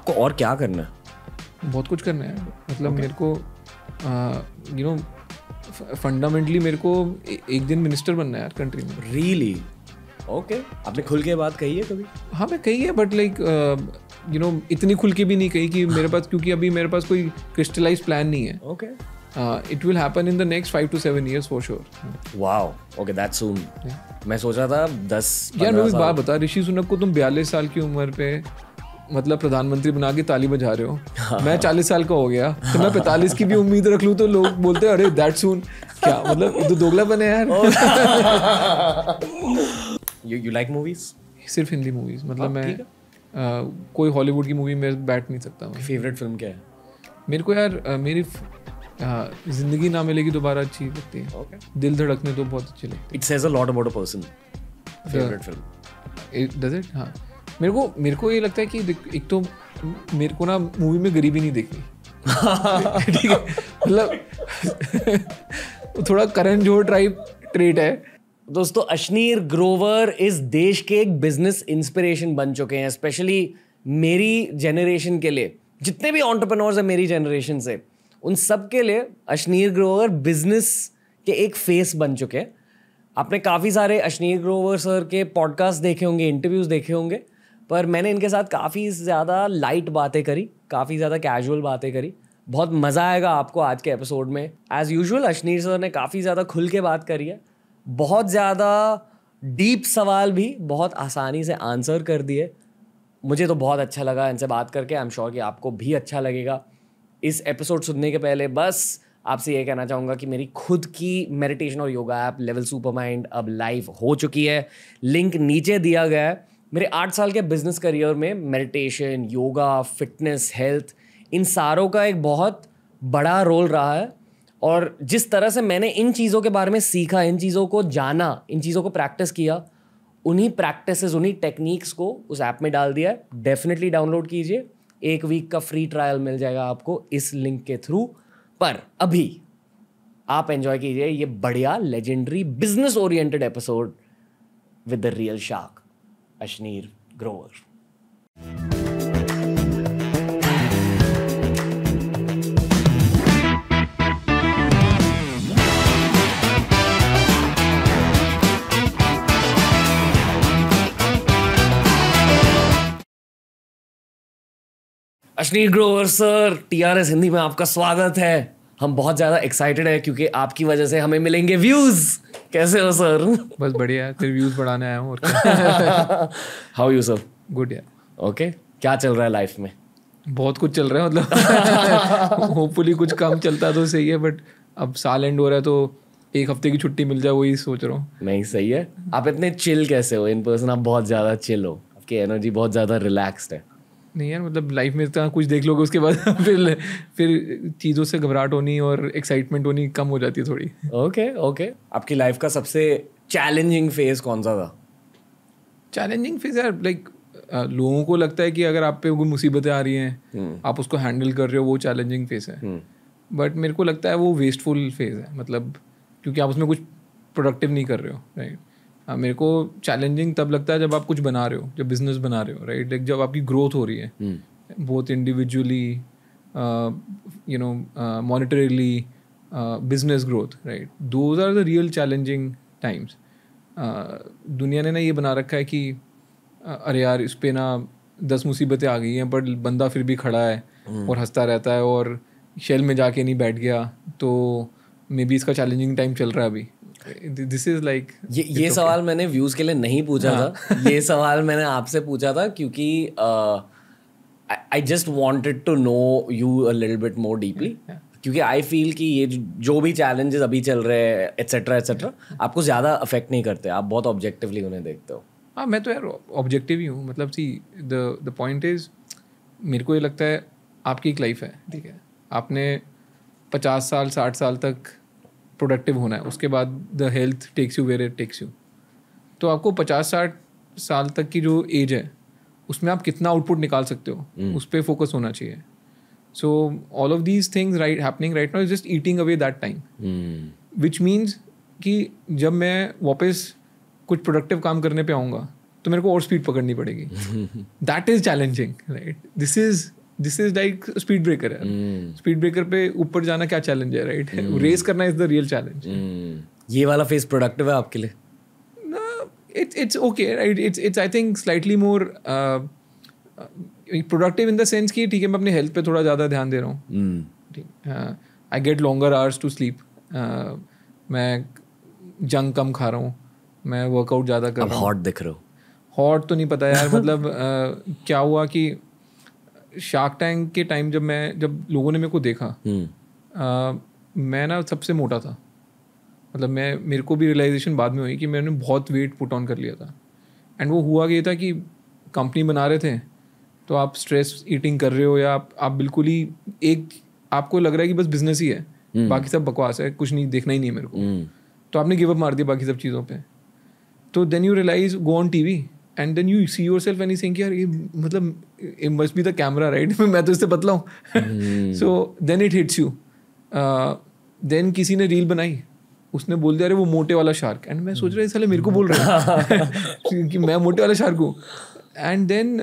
आपको और क्या करना है? बहुत कुछ करना है, मतलब मेरे को यू नो फंडामेंटली मेरे को एक दिन मिनिस्टर बनना है यार कंट्री में. रियली? ओके, आपने खुल के बात कही है कभी? हाँ मैं कही है, बट लाइक यू नो इतनी खुल के भी नहीं कही कि मेरे पास, क्योंकि अभी मेरे पास कोई क्रिस्टलाइज प्लान नहीं है. Okay. It will happen in the next 5 to 7 years for sure. Wow, okay, that's soon. मैं सोच रहा था 10-15 यार मेरे को एक बात बता, ऋषि सुनक को तुम 42 साल की उम्र पे मतलब प्रधानमंत्री बना के ताली बजा रहे हो. मैं 40 साल का हो गया, तो मैं 45 की भी उम्मीद रख लूं तो लोग बोलते हैं अरे दैट सून. क्या मतलब, ये तो दोगलापन है यार. You like movies? सिर्फ हिंदी मूवीज, मतलब मैं कोई हॉलीवुड की मूवी में बैठ नहीं सकता. फेवरेट फिल्म क्या है? मेरे को यार मेरी जिंदगी ना मिलेगी दोबारा अच्छी लगती है. Okay. दिल धड़कने तो बहुत अच्छी लगती It says a lot about a person. Favorite film? है. Does it? हाँ, मेरे को ये लगता है कि एक तो मेरे को ना मूवी में गरीबी नहीं देखनी. ठीक है, मतलब थोड़ा करण जौहर टाइप ट्रेट है. दोस्तों, अश्नीर ग्रोवर इस देश के एक बिजनेस इंस्पिरेशन बन चुके हैं, स्पेशली मेरी जनरेशन के लिए. जितने भी एंटरप्रेन्योर्स हैं मेरी जनरेशन से, उन सब के लिए अश्नीर ग्रोवर बिजनेस के एक फेस बन चुके हैं. आपने काफ़ी सारे अश्नीर ग्रोवर सर के पॉडकास्ट देखे होंगे, इंटरव्यूज़ देखे होंगे, पर मैंने इनके साथ काफ़ी ज़्यादा लाइट बातें करी, काफ़ी ज़्यादा कैजुअल बातें करी. बहुत मज़ा आएगा आपको आज के एपिसोड में. एज़ यूजुअल अश्नीर सर ने काफ़ी ज़्यादा खुल के बात करी है, बहुत ज़्यादा डीप सवाल भी बहुत आसानी से आंसर कर दिए. मुझे तो बहुत अच्छा लगा इनसे बात करके. आई एम श्योर कि आपको भी अच्छा लगेगा. इस एपिसोड सुनने के पहले बस आपसे ये कहना चाहूँगा कि मेरी खुद की मेडिटेशन और योगा ऐप लेवल सुपरमाइंड अब लाइव हो चुकी है. लिंक नीचे दिया गया है. मेरे 8 साल के बिजनेस करियर में मेडिटेशन, योगा, फिटनेस, हेल्थ, इन सारों का एक बहुत बड़ा रोल रहा है. और जिस तरह से मैंने इन चीज़ों के बारे में सीखा, इन चीज़ों को जाना, इन चीज़ों को प्रैक्टिस किया, उन्हीं प्रैक्टिसेस, उन्हीं टेक्निक्स को उस ऐप में डाल दिया है. डेफिनेटली डाउनलोड कीजिए. 1 वीक का फ्री ट्रायल मिल जाएगा आपको इस लिंक के थ्रू. पर अभी आप एंजॉय कीजिए ये बढ़िया legendary business oriented episode with the real shark Ashneer Grover. Ashneer Grover sir, TRS Hindi में आपका स्वागत है. हम बहुत ज़्यादा एक्साइटेड है क्योंकि आपकी वजह से हमें मिलेंगे व्यूज़. कैसे हो सर? बस बढ़िया, तेरे व्यूज़ बढ़ाने आया हूँ. और हाउ यू सर? गुड यार. ओके, क्या चल रहा है लाइफ में? बहुत कुछ चल रहा है, मतलब होपफुली कुछ कम चलता तो सही है, बट अब साल एंड हो रहा है तो 1 हफ्ते की छुट्टी मिल जाए, वही सोच रहा हूँ. नहीं, सही है. आप इतने चिल कैसे हो? इन पर्सन आप बहुत ज़्यादा चिल हो, आपकी एनर्जी बहुत ज़्यादा रिलैक्स्ड है. नहीं यार, मतलब लाइफ में इतना कुछ देख लोगे उसके बाद फिर चीज़ों से घबराहट होनी और एक्साइटमेंट होनी कम हो जाती है थोड़ी. ओके. आपकी लाइफ का सबसे चैलेंजिंग फेज कौन सा था? चैलेंजिंग फेज यार, लाइक लोगों को लगता है कि अगर आप पे कोई मुसीबतें आ रही हैं, आप उसको हैंडल कर रहे हो, वो चैलेंजिंग फेज है. बट मेरे को लगता है वो वेस्टफुल फेज है, मतलब क्योंकि आप उसमें कुछ प्रोडक्टिव नहीं कर रहे हो. राइट. मेरे को चैलेंजिंग तब लगता है जब आप कुछ बना रहे हो, जब बिजनेस बना रहे हो. राइट. लाइक जब आपकी ग्रोथ हो रही है, both individually, you know, monetarily, business growth. Right. Those are the real challenging times. दुनिया ने ना ये बना रखा है कि अरे यार इस पे ना 10 मुसीबतें आ गई हैं, पर बंदा फिर भी खड़ा है और हंसता रहता है और शेल में जाके नहीं बैठ गया, तो मे बी इसका चैलेंजिंग टाइम चल रहा है अभी. दिस इज लाइक ये सवाल मैंने व्यूज के लिए नहीं पूछा था. ये सवाल मैंने आपसे पूछा था क्योंकि I just wanted to know you a little bit more deeply, क्योंकि आई फील कि ये जो भी चैलेंजेस अभी चल रहे हैं एटसेट्रा आपको ज़्यादा अफेक्ट नहीं करते. आप बहुत ऑब्जेक्टिवली उन्हें देखते हो. हाँ, मैं तो यार ऑब्जेक्टिव ही हूँ. मतलब सी द पॉइंट इज, मेरे को ये लगता है आपकी एक लाइफ है, ठीक है, आपने 50 साल 60 साल तक प्रोडक्टिव होना है. उसके बाद the health takes you where it takes you. तो आपको 50-60 साल तक की जो एज है उसमें आप कितना आउटपुट निकाल सकते हो, उस पर फोकस होना चाहिए. So all of these things right happening right now is just eating away that time, which means कि जब मैं वापस कुछ प्रोडक्टिव काम करने पे आऊँगा तो मेरे को और स्पीड पकड़नी पड़ेगी. That is challenging, right? This is like speed breaker है. स्पीड ब्रेकर पे ऊपर जाना क्या चैलेंज है, राइट? रेस करना इज द रियल चैलेंज. ये वाला फेज प्रोडक्टिव है आपके लिए? It's okay, right? It's I think slightly more productive in the sense कि ठीक है मैं अपने हेल्थ पे थोड़ा ज़्यादा ध्यान दे रहा हूँ. I get longer hours to sleep. मैं जंक कम खा रहा हूँ, मैं वर्कआउट ज़्यादा कर रहा हूँ. हॉट दिख रहे हो. हॉट तो नहीं पता यार, मतलब क्या हुआ कि शार्क टैंक के टाइम जब लोगों ने मेरे को देखा, मैं ना सबसे मोटा था. मतलब मेरे को भी रियलाइजेशन बाद में हुई कि मैंने बहुत वेट पुट ऑन कर लिया था. एंड वो हुआ कि ये था कि कंपनी बना रहे थे तो आप स्ट्रेस ईटिंग कर रहे हो या आप बिल्कुल ही आपको लग रहा है कि बस बिजनेस ही है, बाकी सब बकवास है, कुछ नहीं देखना ही नहीं है मेरे को. तो आपने गिव अप मार दिया बाकी सब चीज़ों पे. तो then you realise, go on TV and then you see yourself and you think यार ये मतलब it must be the camera, right? मैं तो इससे पतला हूँ. So then it hits you. Then किसी ने रील बनाई, उसने बोल दिया अरे वो मोटे वाला शार्क. एंड मैं सोच रहा है साले मेरे को बोल रहा है कि मैं मोटे वाला शार्क हूँ. एंड देन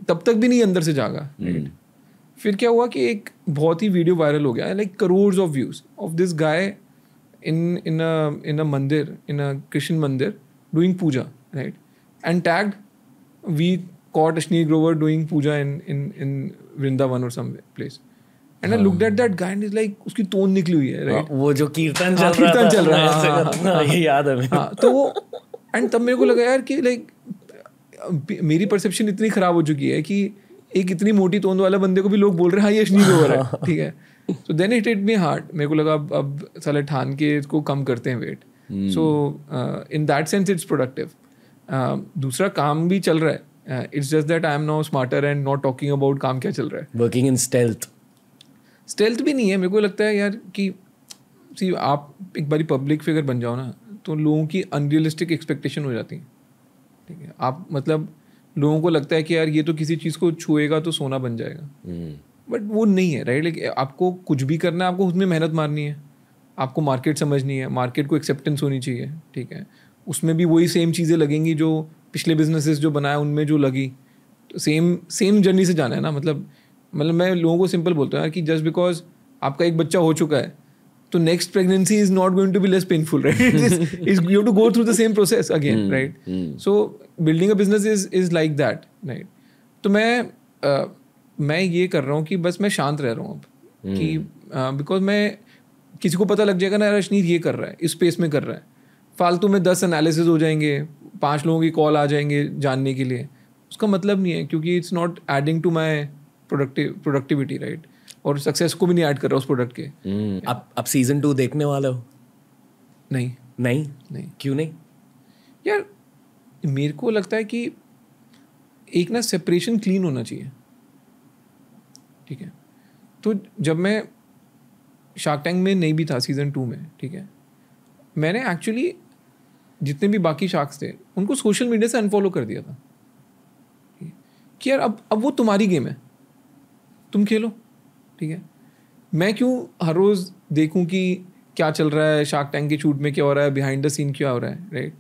तब तक भी नहीं अंदर से जागा. फिर क्या हुआ कि एक बहुत ही वीडियो वायरल हो गया, like crores of views of this guy in a mandir, in a Krishna mandir, doing puja, right? And tagged we caught Ashneer Grover doing puja in Vrindavan or some place. And I looked at that guy and it's like उसकी तोन निकली हुई है, right? वो जो कीर्तन चल रहा था, ये याद है मेरे. तो वो एंड तब मेरे को लगा यार कि लाइक मेरी परसेप्शन इतनी खराब हो चुकी है कि एक इतनी मोटी तोन वाला बंदे को भी लोग बोल रहे हैं हाँ ये अश्नीर ग्रोवर है, ठीक है? So then it me hard. मेरे को लगा अब साले ठान के इसको कम करते हैं weight. So in that sense it's productive. दूसरा काम भी चल रहा है. It's just that I am now smarter and not talking about काम क्या चल रहा है. Working in stealth. Stealth भी नहीं है. मेरे को लगता है यार कि see आप एक बारी पब्लिक फिगर बन जाओ ना तो लोगों की अनरियलिस्टिक एक्सपेक्टेशन हो जाती है, ठीक है? आप मतलब लोगों को लगता है कि यार ये तो किसी चीज़ को छुएगा तो सोना बन जाएगा, बट वो नहीं है, राइट? लाइक आपको कुछ भी करना है, आपको उसमें मेहनत मारनी है, आपको मार्केट समझनी है, मार्केट को एक्सेप्टेंस होनी चाहिए, ठीक है? उसमें भी वही सेम चीज़ें लगेंगी जो पिछले बिजनेसेस जो बनाए उनमें जो लगी. तो सेम जर्नी से जाना है ना. मतलब मैं लोगों को सिंपल बोलता हूँ यार कि जस्ट बिकॉज आपका एक बच्चा हो चुका है तो next pregnancy is not going to be less painful, right? You have to go through the same process again, right? So building a business is like that, right? तो मैं ये कर रहा हूँ कि बस मैं शांत रह रहा हूँ अब कि बिकॉज मैं किसी को पता लग जाएगा ना यार अश्नीर ये कर रहा है, इस स्पेस में कर रहा है, फालतू में 10 एनालिसिस हो जाएंगे, 5 लोगों की कॉल आ जाएंगे जानने के लिए, उसका मतलब नहीं है क्योंकि it's not adding to my productivity, right? और सक्सेस को भी नहीं ऐड कर रहा उस प्रोडक्ट के. आप सीजन 2 देखने वाले हो? नहीं. क्यों नहीं? यार मेरे को लगता है कि एक ना सेपरेशन क्लीन होना चाहिए, ठीक है? तो जब मैं शार्क टैंक में नहीं भी था सीजन 2 में, ठीक है, मैंने एक्चुअली जितने भी बाकी शार्क्स थे उनको सोशल मीडिया से अनफॉलो कर दिया था कि यार अब वो तुम्हारी गेम है, तुम खेलो, ठीक है? मैं क्यों हर रोज़ देखूं कि क्या चल रहा है, शार्क टैंक के शूट में क्या हो रहा है, बिहाइंड द सीन क्या हो रहा है, राइट?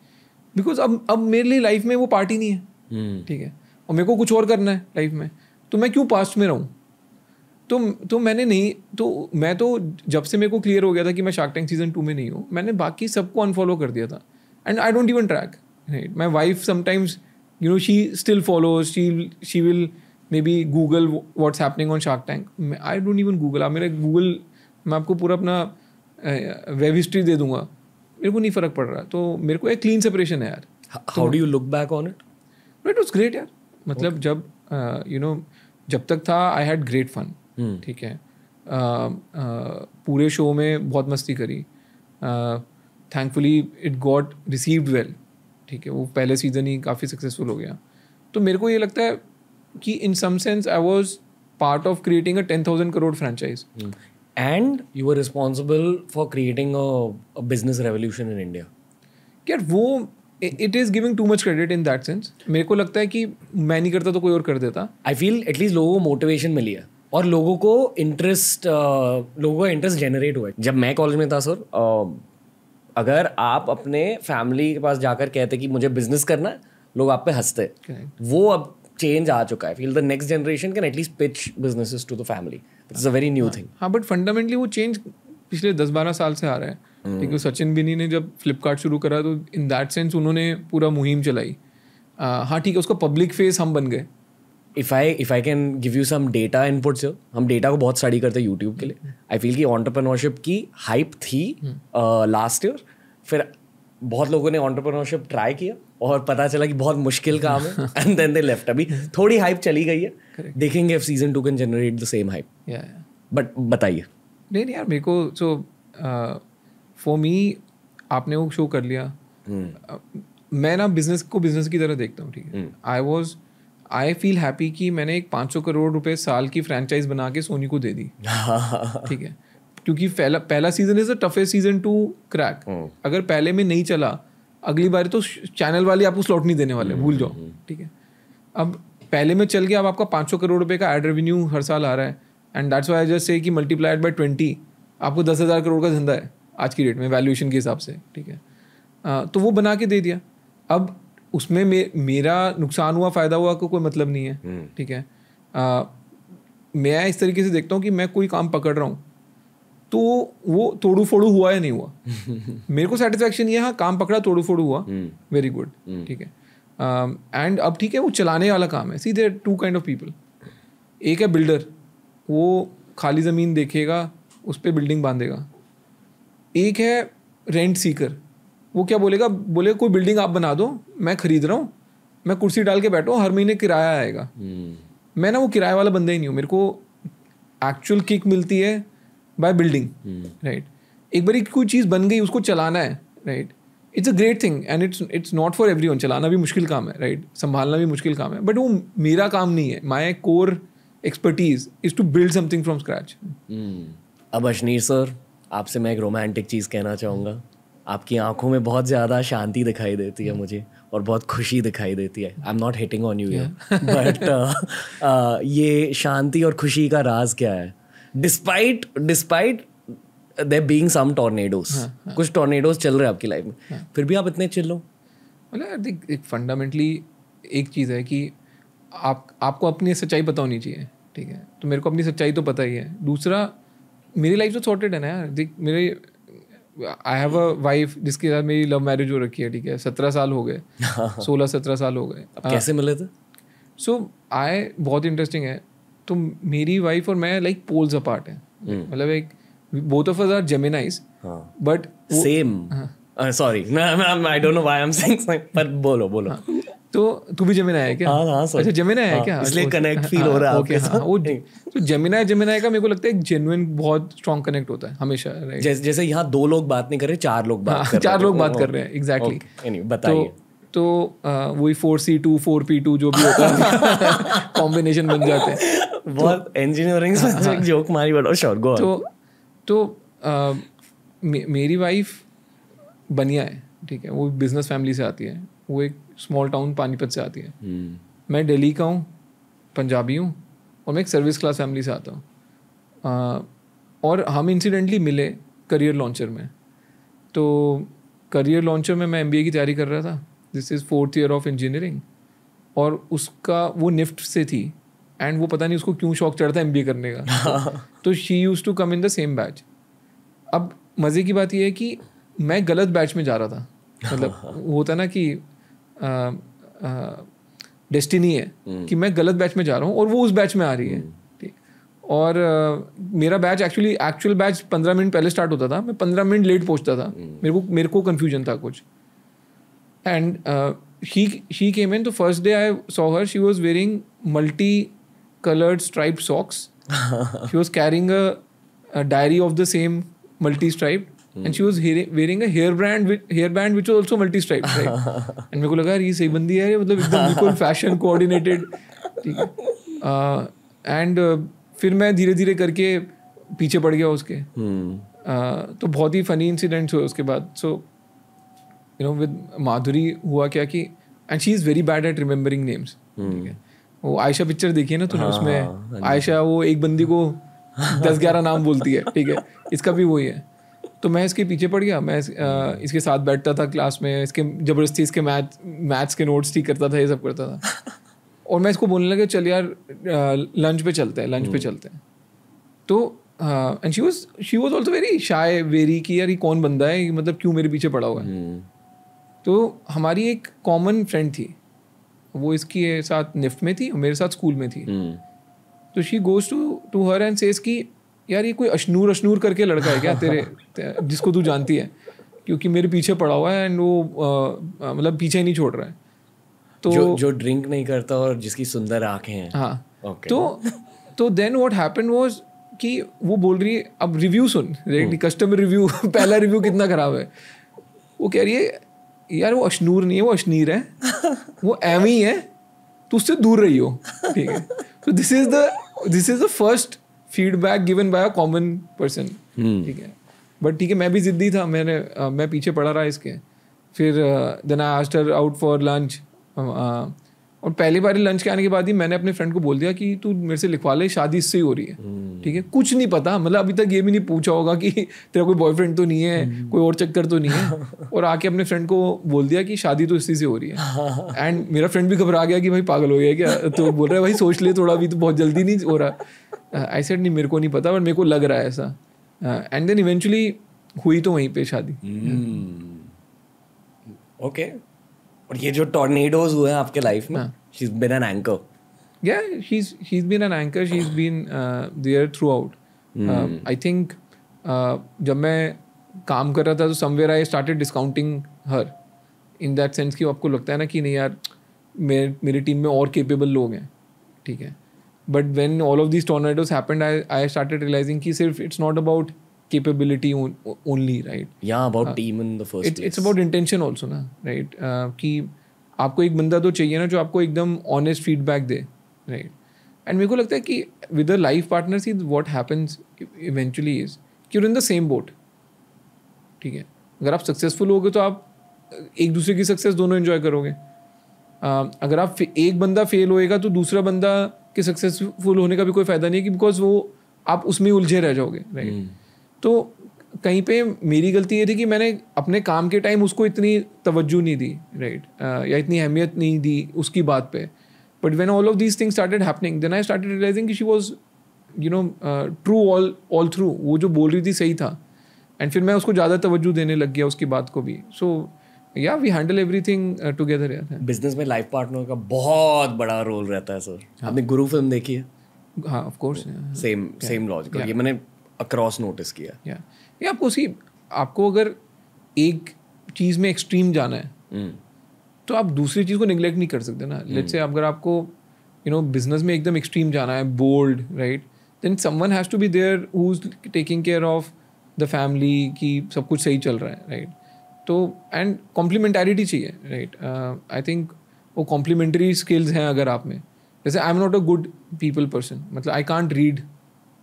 बिकॉज अब मेरे लिए लाइफ में वो पार्टी नहीं है, ठीक है? और मेरे को कुछ और करना है लाइफ में, तो मैं क्यों पास्ट में रहूँ? तो मैंने नहीं, तो मैं तो जब से मेरे को क्लियर हो गया था कि मैं शार्क टैंक सीजन 2 में नहीं हूँ, मैंने बाकी सबको अनफॉलो कर दिया था. And I don't even track, right? My wife sometimes she still follows, she will maybe Google what's happening on Shark Tank. I don't even Google. आप मेरा Google, मैं आपको पूरा अपना वेब हिस्ट्री दे दूंगा, मेरे को नहीं फ़र्क पड़ रहा. तो मेरे को एक क्लीन सेपरेशन है यार. How do you look back on it? It was great यार. मतलब जब जब तक था I had great fun, ठीक है? पूरे शो में बहुत मस्ती करी. Thankfully it got received well, ठीक है? वो पहले सीजन ही काफ़ी सक्सेसफुल हो गया. तो मेरे को ये लगता है कि in some sense I was part of creating a 10,000 crore franchise. And you were responsible for creating a business revolution in India. यार वो it is giving too much credit in that sense. मेरे को लगता है कि मैं नहीं करता तो कोई और कर देता. I feel at least लोगों को मोटिवेशन मिली है और लोगों का इंटरेस्ट जनरेट हुआ है. जब मैं कॉलेज में था सर, अगर आप अपने फैमिली के पास जाकर कहते कि मुझे बिजनेस करना है, लोग आप पे हंसते. वो अब चेंज आ चुका है. Feel the next generation can at least pitch businesses to the family. It's a very new thing. हाँ, बट फंडामेंटली वो चेंज पिछले 10-12 साल से आ रहा है. क्योंकि सचिन बिनी ने जब फ्लिपकार्ट शुरू करा तो इन दैट सेंस उन्होंने पूरा मुहिम चलाई. हाँ ठीक है, उसका पब्लिक फेस हम बन गए. If I can give you some data inputs here, हम डेटा को बहुत स्टडी करते हैं यूट्यूब के लिए. आई फील कि एंटरप्रेन्योरशिप की हाइप थी लास्ट ईयर. फिर बहुत लोगों ने एंटरप्रेन्योरशिप ट्राई किया और पता चला कि बहुत मुश्किल काम है एंड देन दे लेफ्ट. अभी थोड़ी हाइप चली गई है. देखेंगे if season 2 can generate the same hype. But बताइए. नहीं यार, मेरे को सो फॉर मी आपने वो शो कर लिया. मैं ना बिजनेस को बिजनेस की तरह देखता हूँ. ठीक है, आई फील हैप्पी कि मैंने एक 500 करोड़ रुपए साल की फ्रेंचाइज बना के सोनी को दे दी. ठीक है, क्योंकि पहला season is the toughest season two crack. अगर पहले में नहीं चला, अगली बार तो चैनल वाले आपको स्लॉट नहीं देने वाले, भूल जाओ. ठीक है, अब पहले में चल गया, अब आपका 500 करोड़ रुपए का एड रेवेन्यू हर साल आ रहा है. And that's why I just say कि मल्टीप्लाइड बाय 20 आपको 10,000 करोड़ का धंधा है आज की डेट में वैल्यूएशन के हिसाब से. ठीक है, तो वो बना के दे दिया. अब उसमें मेरा नुकसान हुआ फ़ायदा हुआ को कोई मतलब नहीं है. ठीक है, मैं इस तरीके से देखता हूँ कि मैं कोई काम पकड़ रहा हूँ तो वो तोड़ू फोड़ू हुआ या नहीं हुआ. मेरे को सेटिस्फैक्शन ये, हाँ काम पकड़ा, तोड़ू फोड़ू हुआ, वेरी गुड. ठीक है, एंड अब ठीक है, वो चलाने वाला काम है. See there two kind of people. एक है बिल्डर, वो खाली ज़मीन देखेगा, उस पर बिल्डिंग बांधेगा. एक है रेंट सीकर, वो क्या बोलेगा कोई बिल्डिंग आप बना दो, मैं खरीद रहा हूँ, मैं कुर्सी डाल के बैठो, हर महीने किराया आएगा. मैं ना वो किराए वाला बंदा ही नहीं हूँ. मेरे को एक्चुअल किक मिलती है बाय बिल्डिंग. राइट, एक बार कोई चीज़ बन गई, उसको चलाना है. Right, it's a great thing and it's not for everyone. चलाना भी मुश्किल काम है, राइट, संभालना भी मुश्किल काम है, बट वो मेरा काम नहीं है. My core expertise is to build something from scratch. अब अशनीर सर, आपसे मैं एक रोमांटिक चीज़ कहना चाहूँगा. आपकी आंखों में बहुत ज़्यादा शांति दिखाई देती है मुझे, और बहुत खुशी दिखाई देती है. I am not hitting on you, but ये शांति और खुशी का राज क्या है? Despite there being some tornadoes, कुछ टॉर्नेडोज चल रहे हैं आपकी लाइफ में, फिर भी आप इतने चिल हो. मतलब एक फंडामेंटली एक चीज़ है कि आपको अपनी सच्चाई पता होनी चाहिए. ठीक है, तो मेरे को अपनी सच्चाई तो पता ही है. दूसरा, मेरी लाइफ तो सॉर्टेड है ना यार. देख, मेरे आई हैव अ वाइफ जिसके साथ मेरी लव मैरिज हो रखी है. ठीक है, 17 साल हो गए, 16-17 साल हो गए. अब कैसे मिले थे? सो बहुत इंटरेस्टिंग है. तो मेरी वाइफ और मैं लाइक पोल्स अपार्ट है. मतलब एक both of us are Geminis, but same. Sorry, I don't know why I am saying, पर बोलो. तो तू भी जेमिनाई है क्या? हाँ, अच्छा, जेमिनाई है क्या? इसलिए कनेक्ट फील हो रहा है आपके साथ. वो तो जेमिनाई का मेरे को लगता है एक जेन्युइन बहुत स्ट्रॉन्ग कनेक्ट होता है हमेशा. जैसे यहाँ 2 लोग बात नहीं कर रहे, 4 लोग बात कर रहे हैं. 4 लोग बात कर रहे हैं, एग्जैक्टली. बताइए. तो वही 4C2 4P2 जो भी होता है, कॉम्बिनेशन बन जाते हैं. बहुत इंजीनियरिंग से जोक मारी, बट श्योर, गो ऑन. तो मेरी वाइफ बनिया है. ठीक है, वो बिजनेस फैमिली से आती है. वो एक स्मॉल टाउन पानीपत से आती है. मैं दिल्ली का हूँ, पंजाबी हूँ, और मैं एक सर्विस क्लास फैमिली से आता हूँ. और हम इंसिडेंटली मिले करियर लॉन्चर में. तो करियर लॉन्चर में मैं MBA की तैयारी कर रहा था. This is 4th year of engineering. और उसका वो निफ्ट से थी, एंड वो पता नहीं उसको क्यों शौक चढ़ता है MBA करने का. तो she used to come in the same batch. अब मज़े की बात यह है कि मैं गलत बैच में जा रहा था. मतलब होता ना कि डेस्टिनी है कि मैं गलत बैच में जा रहा हूँ और वो उस बैच में आ रही है. ठीक, और मेरा बैच एक्चुअल बैच 15 मिनट पहले स्टार्ट होता था. मैं 15 मिनट लेट पहुँचता था. मेरे को कन्फ्यूजन था कुछ. एंड शी केम इन. तो first day I saw her, she was wearing multi colored striped socks. She was carrying a diary of the same multi-striped, and she was wearing a hairband which was also multi-striped, right? And मेरे को लगा ये सही बंदी है, मतलब एकदम बिल्कुल फैशन कोऑर्डिनेटेड. ठीक है, एंड फिर मैं धीरे धीरे करके पीछे पड़ गया उसके. तो बहुत ही फनी इंसिडेंट्स हुए उसके बाद. सो यू नो, विद माधुरी हुआ क्या कि, and she is very bad at remembering names. ठीक है, वो आयशा पिक्चर देखी है ना तूने, उसमें आयशा वो एक बंदी को 10-11 नाम बोलती है. ठीक है, इसका भी वही है. तो मैं इसके पीछे पड़ गया, मैं इसके साथ बैठता था क्लास में, इसके ज़बरदस्ती इसके मैथ्स के नोट्स ठीक करता था, ये सब करता था। और मैं इसको बोलने लगा चल यार लंच पे चलते हैं। तो and she was also very shy, very कि यार ये कौन बंदा है, मतलब क्यों मेरे पीछे पड़ा हुआ है। तो हमारी एक कॉमन फ्रेंड थी, वो इसके साथ निफ्ट में थी और मेरे साथ स्कूल में थी। तो she goes to her and says कि यार ये कोई अशनूर करके लड़का है क्या तेरे जिसको तू जानती है, क्योंकि मेरे पीछे पड़ा हुआ है एंड वो मतलब पीछे ही नहीं छोड़ रहा है। तो जो ड्रिंक नहीं करता और जिसकी सुंदर आंखें हैं। हाँ okay. तो देन व्हाट हैपेंड वाज कि वो बोल रही है, अब रिव्यू सुन, कस्टमर रिव्यू पहला रिव्यू कितना खराब है। वो कह रही है यार वो अशनूर नहीं है, वो अशनीर है, वो एम ही है, तो उससे दूर रही हो, ठीक है। तो this is the first feedback given by a common person, ठीक है। बट ठीक है, मैं भी जिद्दी था, मैं पीछे पड़ा रहा इसके। फिर then I asked her out for lunch, और पहली बार लंच के आने के बाद ही मैंने अपने फ्रेंड को बोल दिया कि तू मेरे से लिखवा ले, शादी इससे ही हो रही है, ठीक है। कुछ नहीं पता, मतलब अभी तक ये भी नहीं पूछा होगा कि तेरा कोई बॉयफ्रेंड तो नहीं है, कोई और चक्कर तो नहीं है, और आके अपने फ्रेंड को बोल दिया कि शादी तो इसी से हो रही है। एंड मेरा फ्रेंड भी घबरा गया कि भाई पागल हो गया क्या, तो बोल रहा है भाई सोच ले थोड़ा, अभी तो बहुत जल्दी नहीं हो रहा। आई सेड नहीं, मेरे को नहीं पता, बट मेरे को लग रहा है ऐसा। एंड देन इवेंचुअली हुई तो वहीं पे शादी। ओके। और ये जो टॉर्नेडोज हुए हैं आपके लाइफ में, she's been an anchor. Yeah, she's been an anchor. She's been there throughout. I think जब मैं काम कर रहा था तो somewhere I started discounting her in that sense कि आपको लगता है ना कि नहीं यार मेरी टीम में और capable लोग हैं, ठीक है। But when all of these tornadoes happened, I started realizing कि सिर्फ it's not about capability only, right? Yeah, about team in the first place. It's about intention also ना, right? कि आपको एक बंदा तो चाहिए ना जो आपको एकदम ऑनेस्ट फीडबैक दे, राइट। एंड मेरे को लगता है कि with a life partner see what happens eventually is that you are in the same boat, ठीक है। अगर आप सक्सेसफुल होगे तो आप एक दूसरे की सक्सेस दोनों एंजॉय करोगे। अगर आप एक बंदा फेल होएगा तो दूसरा बंदा के सक्सेसफुल होने का भी कोई फ़ायदा नहीं है, कि बिकॉज वो आप उसमें उलझे रह जाओगे, राइट। तो कहीं पे मेरी गलती ये थी कि मैंने अपने काम के टाइम उसको इतनी तवज्जो नहीं दी, राइट, या इतनी अहमियत नहीं दी उसकी बात पे। But when all of these things started happening, then I started realising कि she was you know true all through, वो जो बोल रही थी सही था। एंड फिर मैं उसको ज़्यादा तवज्जो देने लग गया उसकी बात को भी। सो या वी हैंडल एवरीथिंग टुगेदर यार। बिजनेस में लाइफ पार्टनर का बहुत बड़ा रोल रहता है सर। आपने गुरु फिल्म देखी है? हाँ, ऑफ कोर्स, सेम लॉजिक, ये मैंने अक्रॉस नोटिस किया। या आपको अगर एक चीज़ में एक्सट्रीम जाना है तो आप दूसरी चीज़ को निगलेक्ट नहीं कर सकते ना। लेट्स से अगर आपको बिजनेस में एकदम एक्सट्रीम जाना है, bold, right, then someone has to be there who is taking care of the family कि सब कुछ सही चल रहा है, राइट। तो एंड कॉम्प्लीमेंटैरिटी चाहिए, राइट। आई थिंक वो कॉम्प्लीमेंट्री स्किल्स हैं अगर आप में। जैसे आई am not a good people person, मतलब आई कांट रीड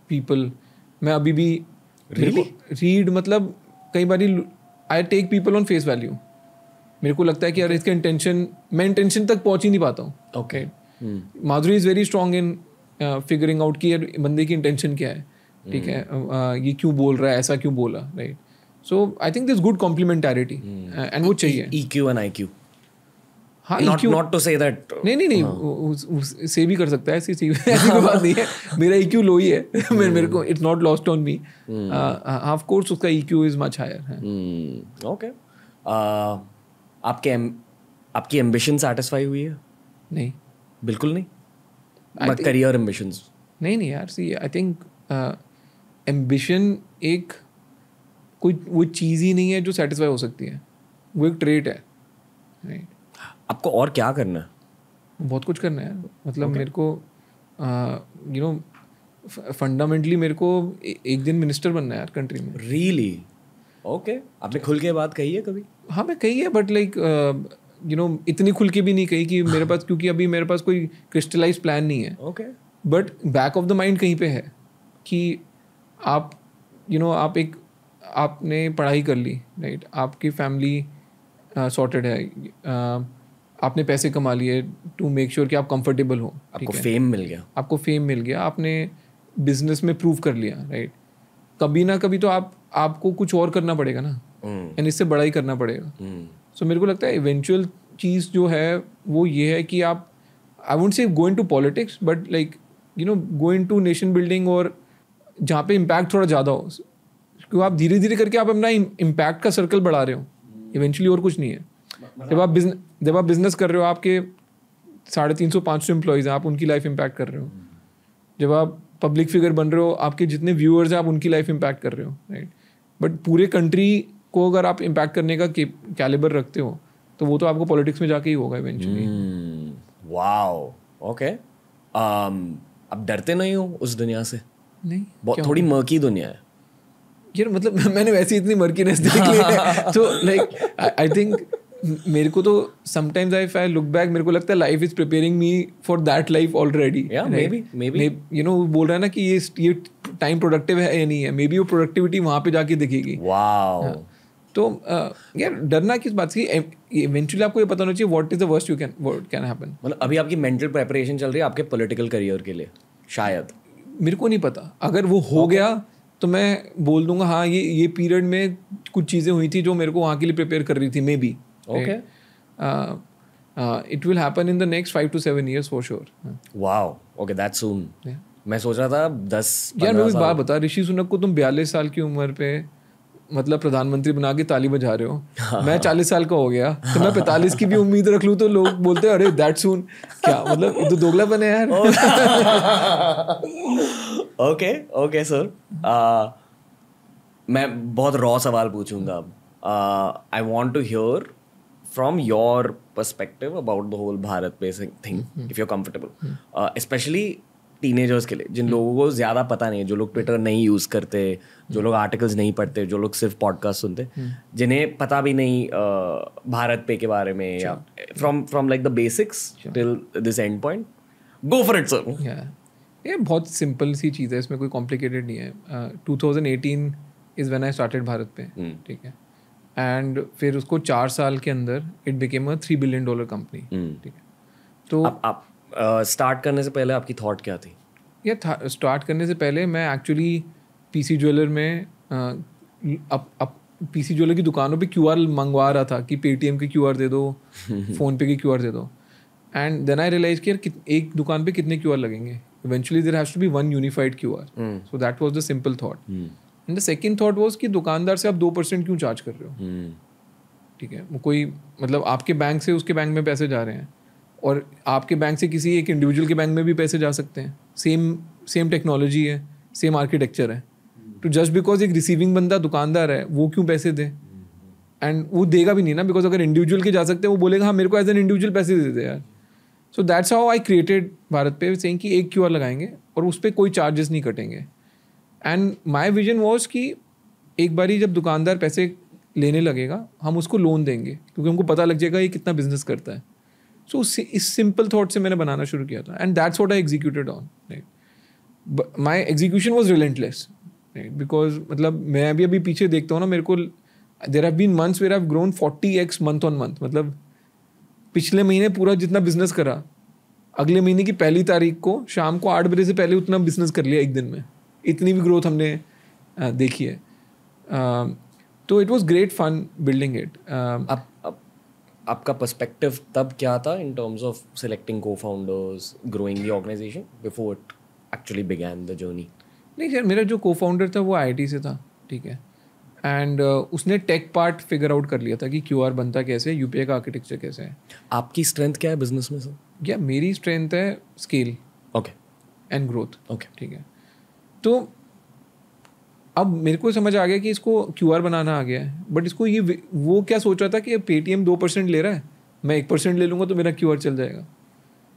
पीपल। मैं अभी भी रीड मतलब कई बार I take people on face value. मेरे को लगता है कि यार इसका मैं इंटेंशन तक पहुंच ही नहीं पाता हूँ। Okay. Madhuri is very strong in figuring out कि यार बंदे की इंटेंशन क्या है, ठीक है, ये क्यों बोल रहा है, ऐसा क्यों बोला, right. So I think this good complementarity and वो चाहिए। EQ and IQ. हाँ, not to say that. नहीं, से भी कर सकता है, ऐसी कोई बात नहीं है। मेरा EQ लो ही है, मेरे को it's not lost on me. Of course उसका EQ is much higher. Okay. आपकी एम्बिशन सेटिस्फाई हुई है? नहीं, बिल्कुल नहीं। Career ambitions? नहीं यार, सी आई थिंक एम्बिशन एक कोई वो चीज़ ही नहीं है जो सेटिस्फाई हो सकती है, वो एक ट्रेट है, राइट। आपको और क्या करना है? बहुत कुछ करना है, मतलब मेरे को फंडामेंटली मेरे को एक दिन मिनिस्टर बनना है यार कंट्री में। रियली? ओके। आपने खुल के बात कही है कभी? हाँ, मैं कही है, बट लाइक इतनी खुल के भी नहीं कही कि मेरे पास, क्योंकि अभी मेरे पास कोई क्रिस्टलाइज प्लान नहीं है। Okay. But back of the mind कहीं पे है कि आप आपने पढ़ाई कर ली, राइट, आपकी फैमिली सॉर्टेड है, आपने पैसे कमा लिए टू मेक श्योर कि आप कंफर्टेबल हो, आपको फेम मिल गया, आपने बिजनेस में प्रूव कर लिया, राइट। कभी ना कभी तो आपको कुछ और करना पड़ेगा ना, एंड इससे बड़ा ही करना पड़ेगा. सो मेरे को लगता है इवेंचुअल चीज़ जो है वो ये है कि आप, I won't say go into politics, but like go into nation building, और जहाँ पे इम्पैक्ट थोड़ा ज़्यादा हो, क्योंकि आप धीरे धीरे करके आप अपना इम्पैक्ट का सर्कल बढ़ा रहे हो इवेंचुअली, और कुछ नहीं है. जब आप बिजनेस कर रहे हो, आपके 350-500 एम्प्लॉयज़ हैं, आप उनकी लाइफ इम्पैक्ट कर रहे हो. जब आप पब्लिक फिगर बन रहे हो, आपके जितने व्यूअर्स हैं आप उनकी लाइफ इम्पैक्ट कर रहे हो, राइट. बट पूरे कंट्री को अगर आप इम्पैक्ट करने का कैलिबर रखते हो, तो वो तो आपको पॉलिटिक्स में जाके ही होगा इवेंचुअली. Wow, okay. अब डरते नहीं हो उस दुनिया से? नहीं, बहुत थोड़ी मर्की दुनिया है यार. मतलब मैंने वैसे इतनी मर्कीनेस देख ली है तो लाइक आई थिंक मेरे को तो sometimes if I look back, मेरे को लगता है life is preparing me for that life already. May be बोल रहा है ना कि ये टाइम प्रोडक्टिव है या नहीं है, मे बी वो प्रोडक्टिविटी वहाँ पे जाके दिखेगी. वाओ. तो यार डरना किस बात की, इवेंचुअली आपको ये पता होना चाहिए what is the worst you can happen. मतलब अभी आपकी मेंटल प्रिपरेशन चल रही है आपके पॉलिटिकल करियर के लिए शायद? मेरे को नहीं पता, अगर वो हो गया तो मैं बोल दूंगा हाँ ये पीरियड में कुछ चीज़ें हुई थी जो मेरे को वहाँ के लिए प्रिपेयर कर रही थी, maybe. Okay. It will happen in the next 5 to 7 years for sure. Wow, okay, that's soon. मैं सोच रहा था 10-15 यार. मेरे को एक बात बता, ऋषि सुनक को तुम 42 साल की उम्र पे मतलब प्रधानमंत्री बना के ताली बजा रहे हो. मैं 40 साल का हो गया, तो मैं 45 की भी उम्मीद रख लूँ तो लोग बोलते हैं अरे दैट सून. क्या मतलब, ये तो दोगलापन है यार. Okay sir. मैं बहुत रॉ सवाल पूछूंगा अब. I want to hear from your perspective about the whole Bharat basic thing, if you are comfortable, especially teenagers के लिए, जिन लोगों को ज़्यादा पता नहीं है, जो लोग ट्विटर नहीं यूज़ करते, जो लोग आर्टिकल्स नहीं पढ़ते, जो लोग सिर्फ पॉडकास्ट सुनते, जिन्हें पता भी नहीं भारत पे के बारे में, या from like the basics till this and point. Go for it sir. ये बहुत सिंपल सी चीज़ है, इसमें कोई कॉम्प्लिकेटेड नहीं है. 2018 is when I started Bharat पे, ठीक है. एंड फिर उसको 4 साल के अंदर it became a $3 billion company, ठीक है. तो आप स्टार्ट करने से पहले आपकी थॉट क्या थी? ये स्टार्ट करने से पहले मैं एक्चुअली पीसी ज्वेलर में पीसी ज्वेलर की दुकानों पे QR मंगवा रहा था कि पेटीएम के QR दे दो, फ़ोनपे के QR दे दो. एंड देन आई रियलाइज कि यार एक दुकान पे कितने QR लगेंगे. Eventually there has to be one unified QR. So that was the simple thought. And the second thought was कि दुकानदार से आप 2% क्यों चार्ज कर रहे हो, ठीक है. कोई मतलब आपके बैंक से उसके बैंक में पैसे जा रहे हैं, और आपके बैंक से किसी एक इंडिविजुअल के बैंक में भी पैसे जा सकते हैं. सेम टेक्नोलॉजी है, सेम आर्किटेक्चर है. तो जस्ट बिकॉज एक रिसीविंग बंदा दुकानदार है, वो क्यों पैसे दे? एंड वो देगा भी नहीं ना, बिकॉज अगर इंडिविजुअल के जा सकते हैं, वो बोलेगा हाँ मेरे को एज एन इंडिविजुअल पैसे दे दे यार. So that's how I created Bharat पे, सेइंग कि एक QR लगाएंगे और उस पर कोई चार्जेस नहीं कटेंगे. एंड माई विजन वॉज कि एक बारी जब दुकानदार पैसे लेने लगेगा, हम उसको लोन देंगे, क्योंकि हमको पता लग जाएगा ये कितना बिजनेस करता है. सो इस सिंपल थॉट से मैंने बनाना शुरू किया था, and that's what I executed on. My execution was relentless, because मतलब मैं अभी पीछे देखता हूँ ना, मेरे को there have been months where I have grown 40x month on month. मतलब पिछले महीने पूरा जितना बिजनेस करा, अगले महीने की 1 तारीख को शाम को 8 बजे से पहले उतना बिजनेस कर लिया एक दिन में. इतनी भी ग्रोथ हमने देखी है. तो it was great fun building it. आपका पर्सपेक्टिव तब क्या था in terms of selecting cofounders, growing the organisation before it actually began the journey? नहीं यार, मेरा जो को फाउंडर था वो IIT से था, ठीक है. एंड उसने टेक पार्ट फिगर आउट कर लिया था कि QR बनता कैसे है, UPI का आर्किटेक्चर कैसे है. आपकी स्ट्रेंथ क्या है बिजनेस में सर? या मेरी स्ट्रेंथ है scale, okay, and growth, okay, ठीक है. तो अब मेरे को समझ आ गया कि इसको QR बनाना आ गया है, बट इसको ये वो क्या सोच रहा था कि पेटीएम 2% ले रहा है, मैं 1% ले लूँगा तो मेरा QR चल जाएगा,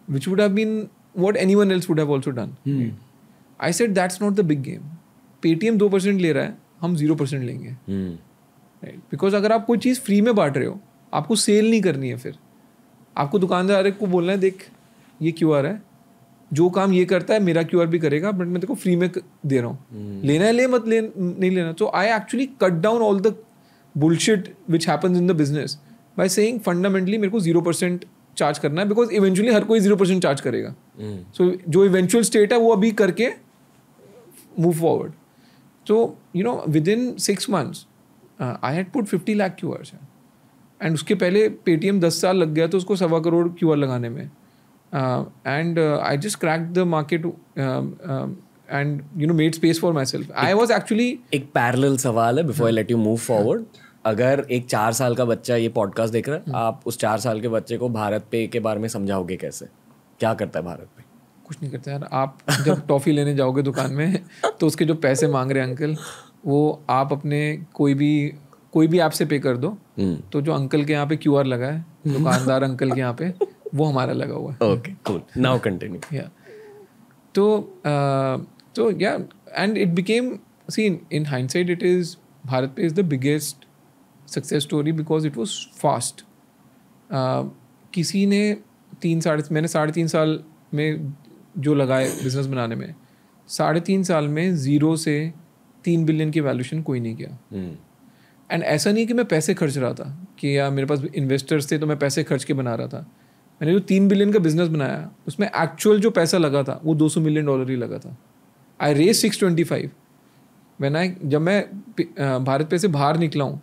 which would have been what anyone else would have also done. I said that's not the big game. Paytm 2% ले रहा है, हम 0% लेंगे, राइट. बिकॉज अगर आप कोई चीज़ फ्री में बांट रहे हो, आपको सेल नहीं करनी है. फिर आपको दुकानदार को बोलना है देख ये QR है, जो काम ये करता है मेरा QR भी करेगा, बट मैं तेरे को फ्री में दे रहा हूँ, लेना है ले, मत ले नहीं लेना. तो I actually cut down all the bullshit which happens in the business by saying fundamentally मेरे को 0% चार्ज करना है, बिकॉज इवेंचुअली हर कोई 0% चार्ज करेगा. सो जो इवेंचुअल स्टेट है वो अभी करके move forward. So, you know, within 6 months, I had put 50 lakh QRs. And उसके पहले पेटीएम 10 साल लग गया तो उसको 1.25 करोड़ QR लगाने में. And I just cracked the market and you know made space for my self. I was actually. एक पैरेलल सवाल है before I let you move forward. अगर एक 4 साल का बच्चा ये पॉडकास्ट देख रहा है, आप उस 4 साल के बच्चे को भारत पे के बारे में समझाओगे कैसे? क्या करता है भारत पे? कुछ नहीं करता यार. आप जब टॉफ़ी लेने जाओगे दुकान में तो उसके जो पैसे मांग रहे हैं अंकल, वो आप अपने कोई भी ऐप से पे कर दो. तो जो अंकल के यहाँ पे QR लगा है, दुकानदार अंकल के यहाँ पे, वो हमारा लगा हुआ है. Okay cool. Now continue. या तो या and it became, see in hindsight it is, BharatPe is the biggest success story because it was fast. किसी ने मैंने 3.5 साल में जो लगाए बिजनेस बनाने में, 3.5 साल में 0 से 3 बिलियन की वैल्यूएशन कोई नहीं किया. एंड ऐसा नहीं कि मैं पैसे खर्च रहा था कि या मेरे पास इन्वेस्टर्स थे तो मैं पैसे खर्च के बना रहा था. मैंने जो 3 बिलियन का बिजनेस बनाया उसमें एक्चुअल जो पैसा लगा था वो $200 मिलियन ही लगा था. आई रेज 625. जब मैं भारत पे से बाहर निकला हूँ,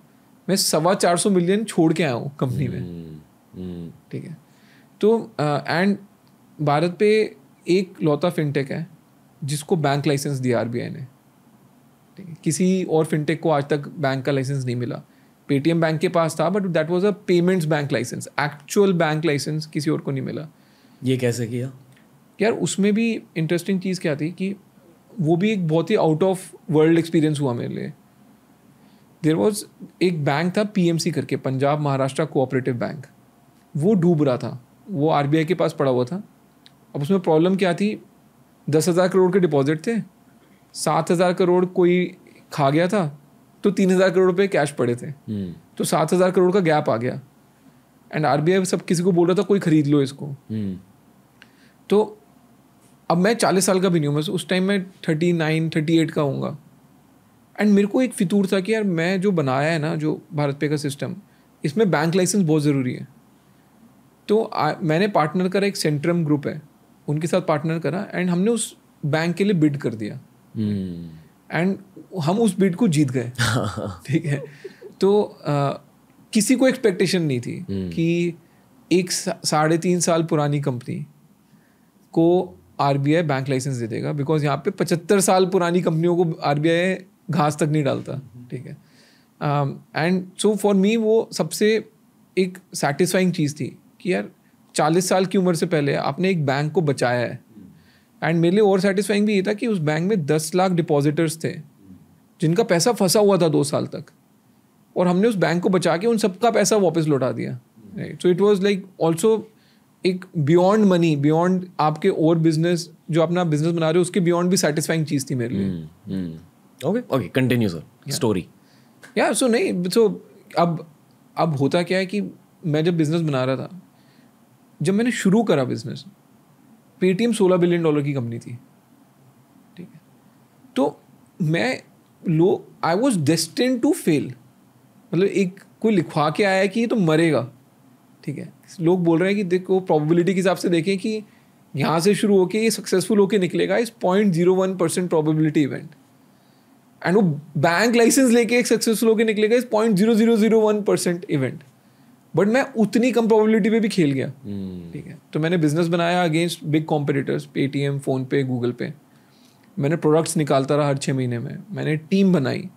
मैं 425 मिलियन छोड़ के आया हूँ कंपनी में. ठीक है. तो एंड भारत पे एक लौता फिनटेक है जिसको बैंक लाइसेंस दिया RBI ने. ठीक है. किसी और फिनटेक को आज तक बैंक का लाइसेंस नहीं मिला. पेटीएम बैंक के पास था but that was a payments bank licence. Actual bank licence किसी और को नहीं मिला. ये कैसे किया यार? उसमें भी इंटरेस्टिंग चीज़ क्या थी कि वो भी एक बहुत ही आउट ऑफ वर्ल्ड एक्सपीरियंस हुआ मेरे लिए. देयर वाज एक बैंक था PMC करके, पंजाब महाराष्ट्र कोऑपरेटिव बैंक. वो डूब रहा था. वो RBI के पास पड़ा हुआ था. अब उसमें प्रॉब्लम क्या थी? 10,000 करोड़ के डिपॉजिट थे, 7,000 करोड़ कोई खा गया था, तो 3,000 करोड़ रुपए कैश पड़े थे. तो 7,000 करोड़ का गैप आ गया. एंड RBI सब किसी को बोल रहा था कोई खरीद लो इसको. तो अब मैं 40 साल का भी नहीं हूँ, उस टाइम मैं 39-38 का हूँगा. एंड मेरे को एक फितूर था कि यार मैं जो बनाया है ना, जो भारत पे का सिस्टम, इसमें बैंक लाइसेंस बहुत ज़रूरी है. तो मैंने पार्टनर करा, एक सेंट्रम ग्रुप है, उनके साथ पार्टनर करा एंड हमने उस बैंक के लिए बिड कर दिया. एंड हम उस बिड को जीत गए. ठीक है. तो किसी को एक्सपेक्टेशन नहीं थी कि एक 3.5 साल पुरानी कंपनी को RBI बैंक लाइसेंस दे देगा, बिकॉज यहाँ पे 75 साल पुरानी कंपनियों को RBI घास तक नहीं डालता. ठीक है. एंड सो फॉर मी वो सबसे एक सेटिस्फाइंग चीज़ थी कि यार 40 साल की उम्र से पहले आपने एक बैंक को बचाया है. एंड मेरे लिए और सेटिस्फाइंग भी ये था कि उस बैंक में 10 लाख डिपॉजिटर्स थे जिनका पैसा फंसा हुआ था 2 साल तक, और हमने उस बैंक को बचा के उन सबका पैसा वापस लौटा दिया. Right. So it was like also एक बियॉन्ड मनी, बियॉन्ड आपके और बिजनेस, जो अपना बिजनेस बना रहे हो उसके बियॉन्ड भी सेटिस्फाइंग चीज़ थी मेरे लिए. Okay continue sir story. या सो नहीं, सो अब होता क्या है कि मैं जब बिजनेस बना रहा था, जब मैंने शुरू करा बिजनेस, पेटीएम $16 बिलियन की कंपनी थी. ठीक है. तो मैं I was destined to fail. मतलब एक कोई लिखवा के आया है कि ये तो मरेगा. ठीक है. लोग बोल रहे हैं कि देखो प्रोबेबिलिटी के हिसाब से देखें कि यहाँ से शुरू होके ये सक्सेसफुल होके निकलेगा, इस 0.01% प्रोबेबिलिटी इवेंट. एंड वो बैंक लाइसेंस लेके एक सक्सेसफुल होके निकलेगा, इस 0.0001% इवेंट. बट मैं उतनी कम प्रोबेबिलिटी पे भी खेल गया. ठीक है. तो मैंने बिजनेस बनाया against big competitors, Paytm, PhonePe, Google पे. मैंने प्रोडक्ट्स निकालता रहा हर 6 महीने में. मैंने टीम बनाई,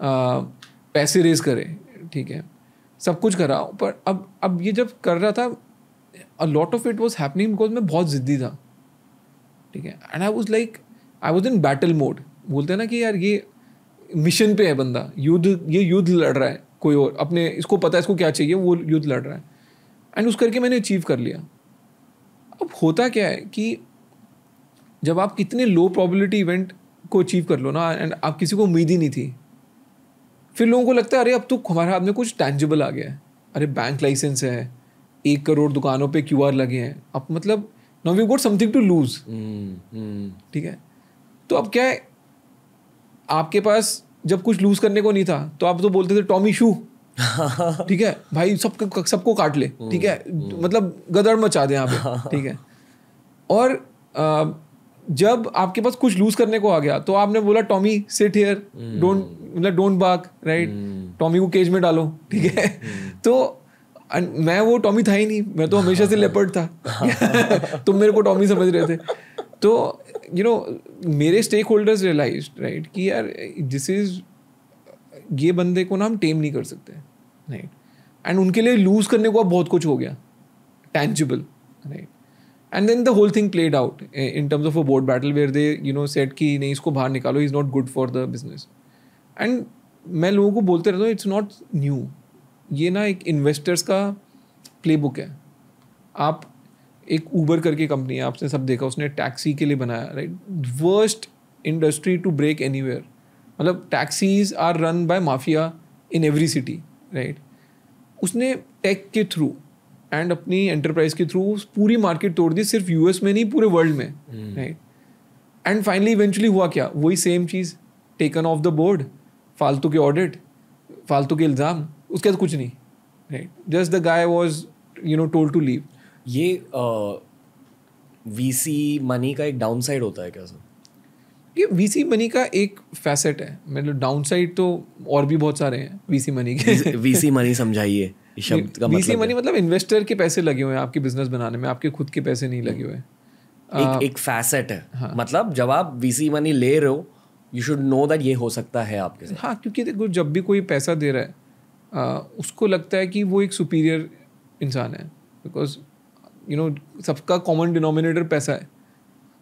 पैसे रेज करे. ठीक है. सब कुछ करा. पर अब ये जब कर रहा था, a lot of it was happening because मैं बहुत ज़िद्दी था. ठीक है. And I was in battle mode. बोलते हैं ना कि यार ये मिशन पे है बंदा, युद्ध लड़ रहा है कोई और, अपने इसको पता है इसको क्या चाहिए, वो युद्ध लड़ रहा है. एंड उस करके मैंने अचीव कर लिया. अब होता क्या है कि जब आप कितने लो प्रोबेबिलिटी इवेंट को अचीव कर लो ना, एंड आप किसी को उम्मीद ही नहीं थी, फिर लोगों को लगता है अरे अब तो हमारे हाथ में कुछ टैंजिबल आ गया है. अरे बैंक लाइसेंस है, 1 करोड़ दुकानों पे QR लगे हैं, अब मतलब now we got something to lose. ठीक है. तो अब क्या है, आपके पास जब कुछ लूज करने को नहीं था तो आप तो बोलते थे टॉमी शू. ठीक है भाई, सबको काट ले. ठीक है. मतलब गदड़ मचा दे यहाँ पे. ठीक है. और जब आपके पास कुछ लूज करने को आ गया तो आपने बोला Tommy sit here, don't bark, right, Tommy को केज में डालो, ठीक है। तो मैं वो टॉमी था ही नहीं, मैं तो हमेशा से लेपर्ड था। तुम मेरे को टॉमी समझ रहे थे। तो मेरे स्टेक होल्डर्स रियलाइज, राइट, कि यार ये बंदे को ना हम टेम नहीं कर सकते, राइट, एंड उनके लिए लूज करने को अब बहुत कुछ हो गया tangible, right. And then the whole thing played out in terms of a board battle where they said कि नहीं, इसको बाहर निकालो, is not good for the business. And मैं लोगों को बोलते रहता हूँ, इट्स नॉट न्यू, ये ना एक इन्वेस्टर्स का प्लेबुक है। आप एक ऊबर करके कंपनी है, आपने सब देखा, उसने टैक्सी के लिए बनाया, right, worst industry to break anywhere. मतलब taxis are run by mafia in every city, right. उसने टेक के थ्रू एंड अपनी एंटरप्राइज के थ्रू पूरी मार्केट तोड़ दी, सिर्फ यूएस में नहीं, पूरे वर्ल्ड में, राइट। एंड फाइनली इवेंचुअली हुआ क्या, वही same cheese, taken of the board, फालतू के ऑडिट, फालतू के इल्ज़ाम, उसके बाद कुछ नहीं, right, just the guy was told to leave. ये वीसी मनी का एक डाउन साइड होता है क्या सर? ये वीसी मनी का एक फैसेट है, मतलब डाउन साइड तो और भी बहुत सारे हैं वीसी मनी के। वीसी मनी समझाइए शब्द का मतलब। वीसी मनी मतलब इन्वेस्टर के पैसे लगे हुए हैं आपके बिजनेस बनाने में, आपके खुद के पैसे नहीं लगे हुए। एक फैसेट है, हाँ। मतलब जब आप वीसी मनी ले रहे हो, यू शुड नो दैट ये हो सकता है आपके साथ। हाँ, क्योंकि देखो जब भी कोई पैसा दे रहा है उसको लगता है कि वो एक सुपीरियर इंसान है, बिकॉज सबका कॉमन डिनोमिनेटर पैसा है।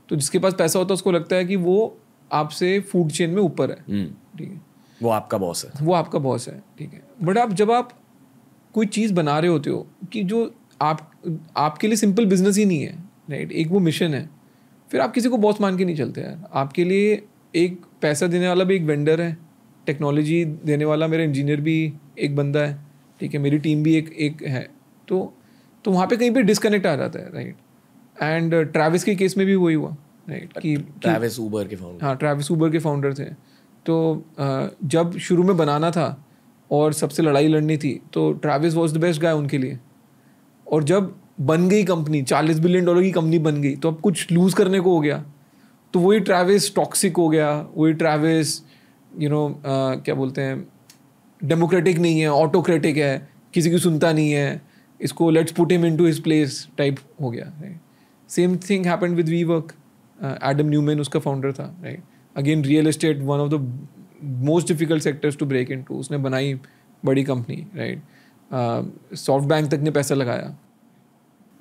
तो जिसके पास पैसा होता है उसको लगता है कि वो आपसे फूड चेन में ऊपर है, ठीक है, वो आपका बॉस है, वो आपका बॉस है, ठीक है। बट जब आप कोई चीज़ बना रहे होते हो कि जो आपके लिए सिंपल बिजनेस ही नहीं है, राइट, एक वो मिशन है, फिर आप किसी को बॉस मान के नहीं चलते यार। आपके लिए एक पैसा देने वाला भी एक वेंडर है, टेक्नोलॉजी देने वाला मेरा इंजीनियर भी एक बंदा है, ठीक है, मेरी टीम भी एक है। तो वहाँ पे कहीं पे डिस्कनेक्ट आ जाता है, राइट। एंड ट्रैविस के केस में भी वही हुआ, राइट, कि ट्रैविस ऊबर के फाउंडर, हाँ, ट्रैविस ऊबर के फाउंडर थे। तो जब शुरू में बनाना था और सबसे लड़ाई लड़नी थी, तो Travis was the best guy उनके लिए। और जब बन गई कंपनी, $40 बिलियन की कंपनी बन गई, तो अब कुछ लूज करने को हो गया। तो वही ट्रैविस टॉक्सिक हो गया, वही ट्रैविस क्या बोलते हैं, डेमोक्रेटिक नहीं है, ऑटोक्रेटिक है, किसी की सुनता नहीं है, इसको let's put him into his place type हो गया, right. Same thing happened with WeWork. Adam Neumann उसका फाउंडर था, right. Again real estate, one of the most difficult sectors to break into. उसने बनाई बड़ी कंपनी, राइट। सॉफ्ट बैंक तक ने पैसा लगाया,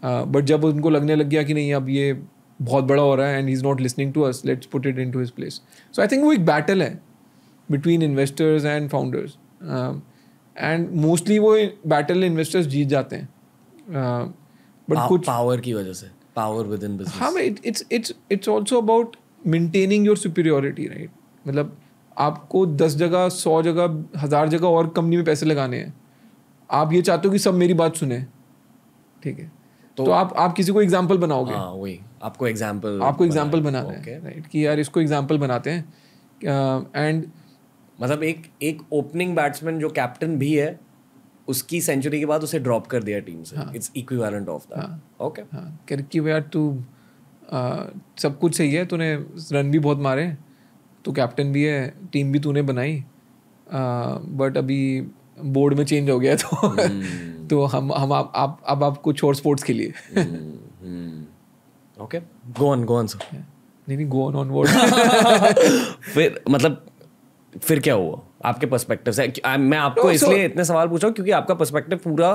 बट जब उनको लगने लग गया कि नहीं अब ये बहुत बड़ा हो रहा है and he is not listening to us, let's put it into his place. So I think वो एक बैटल है between investors and founders, and mostly वो बैटल इन्वेस्टर्स जीत जाते हैं, बट कुछ पावर की वजह से, पावर विद इन बिजनेस। हाँ, it's also about maintaining your superiority, right. मतलब आपको 10 जगह, 100 जगह, 1000 जगह और कंपनी में पैसे लगाने हैं, आप ये चाहते हो कि सब मेरी बात सुने, ठीक है। तो आप किसी को एग्जाम्पल बनाओगे, हाँ, वही आपको एग्जाम्पल बनाना है, राइट, कि यार इसको एग्जाम्पल बनाते हैं। एंड मतलब एक ओपनिंग बैट्समैन जो कैप्टन भी है, उसकी सेंचुरी के बाद उसे ड्रॉप कर दिया टीम से, its equivalent of that. Okay, हाँ, कि यार तू सब कुछ सही है, तूने रन भी बहुत मारे, तू कैप्टन भी है, टीम भी तूने बनाई, बट अभी बोर्ड में चेंज हो गया तो हम अब आप कुछ और स्पोर्ट्स के लिए। Okay, go on sir. नहीं, गो ऑन व्हाट? फिर मतलब फिर क्या हुआ आपके पर्सपेक्टिव से? मैं आपको इसलिए इतने सवाल पूछा हूँ क्योंकि आपका पर्सपेक्टिव पूरा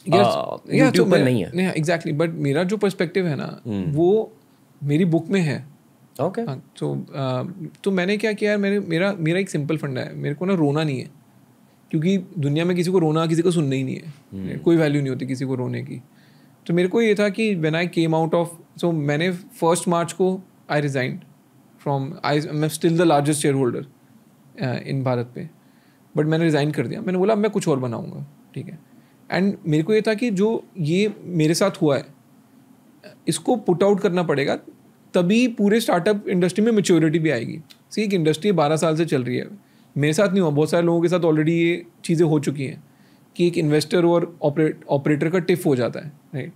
यूट्यूब पर नहीं है। नहीं, एग्जैक्टली, बट मेरा जो पर्सपेक्टिव है ना, वो मेरी बुक में है। ओके, तो मैंने क्या किया, मेरा एक सिंपल फंडा है, मेरे को ना रोना नहीं है, क्योंकि दुनिया में किसी को रोना, किसी को सुनना ही नहीं है, कोई वैल्यू नहीं होती किसी को रोने की। तो मेरे को ये था कि when I came out of, so मैंने 1 मार्च को I resigned from, I am still the largest shareholder in BharatPe, but मैंने रिज़ाइन कर दिया। मैंने बोला मैं कुछ और बनाऊंगा, ठीक है। एंड मेरे को ये था कि जो ये मेरे साथ हुआ है इसको पुट आउट करना पड़ेगा, तभी पूरे स्टार्टअप इंडस्ट्री में मैच्योरिटी भी आएगी। सी, एक इंडस्ट्री 12 साल से चल रही है, मेरे साथ नहीं हुआ, बहुत सारे लोगों के साथ ऑलरेडी ये चीज़ें हो चुकी हैं कि एक इन्वेस्टर और ऑपरेटर का टिफ हो जाता है, राइट।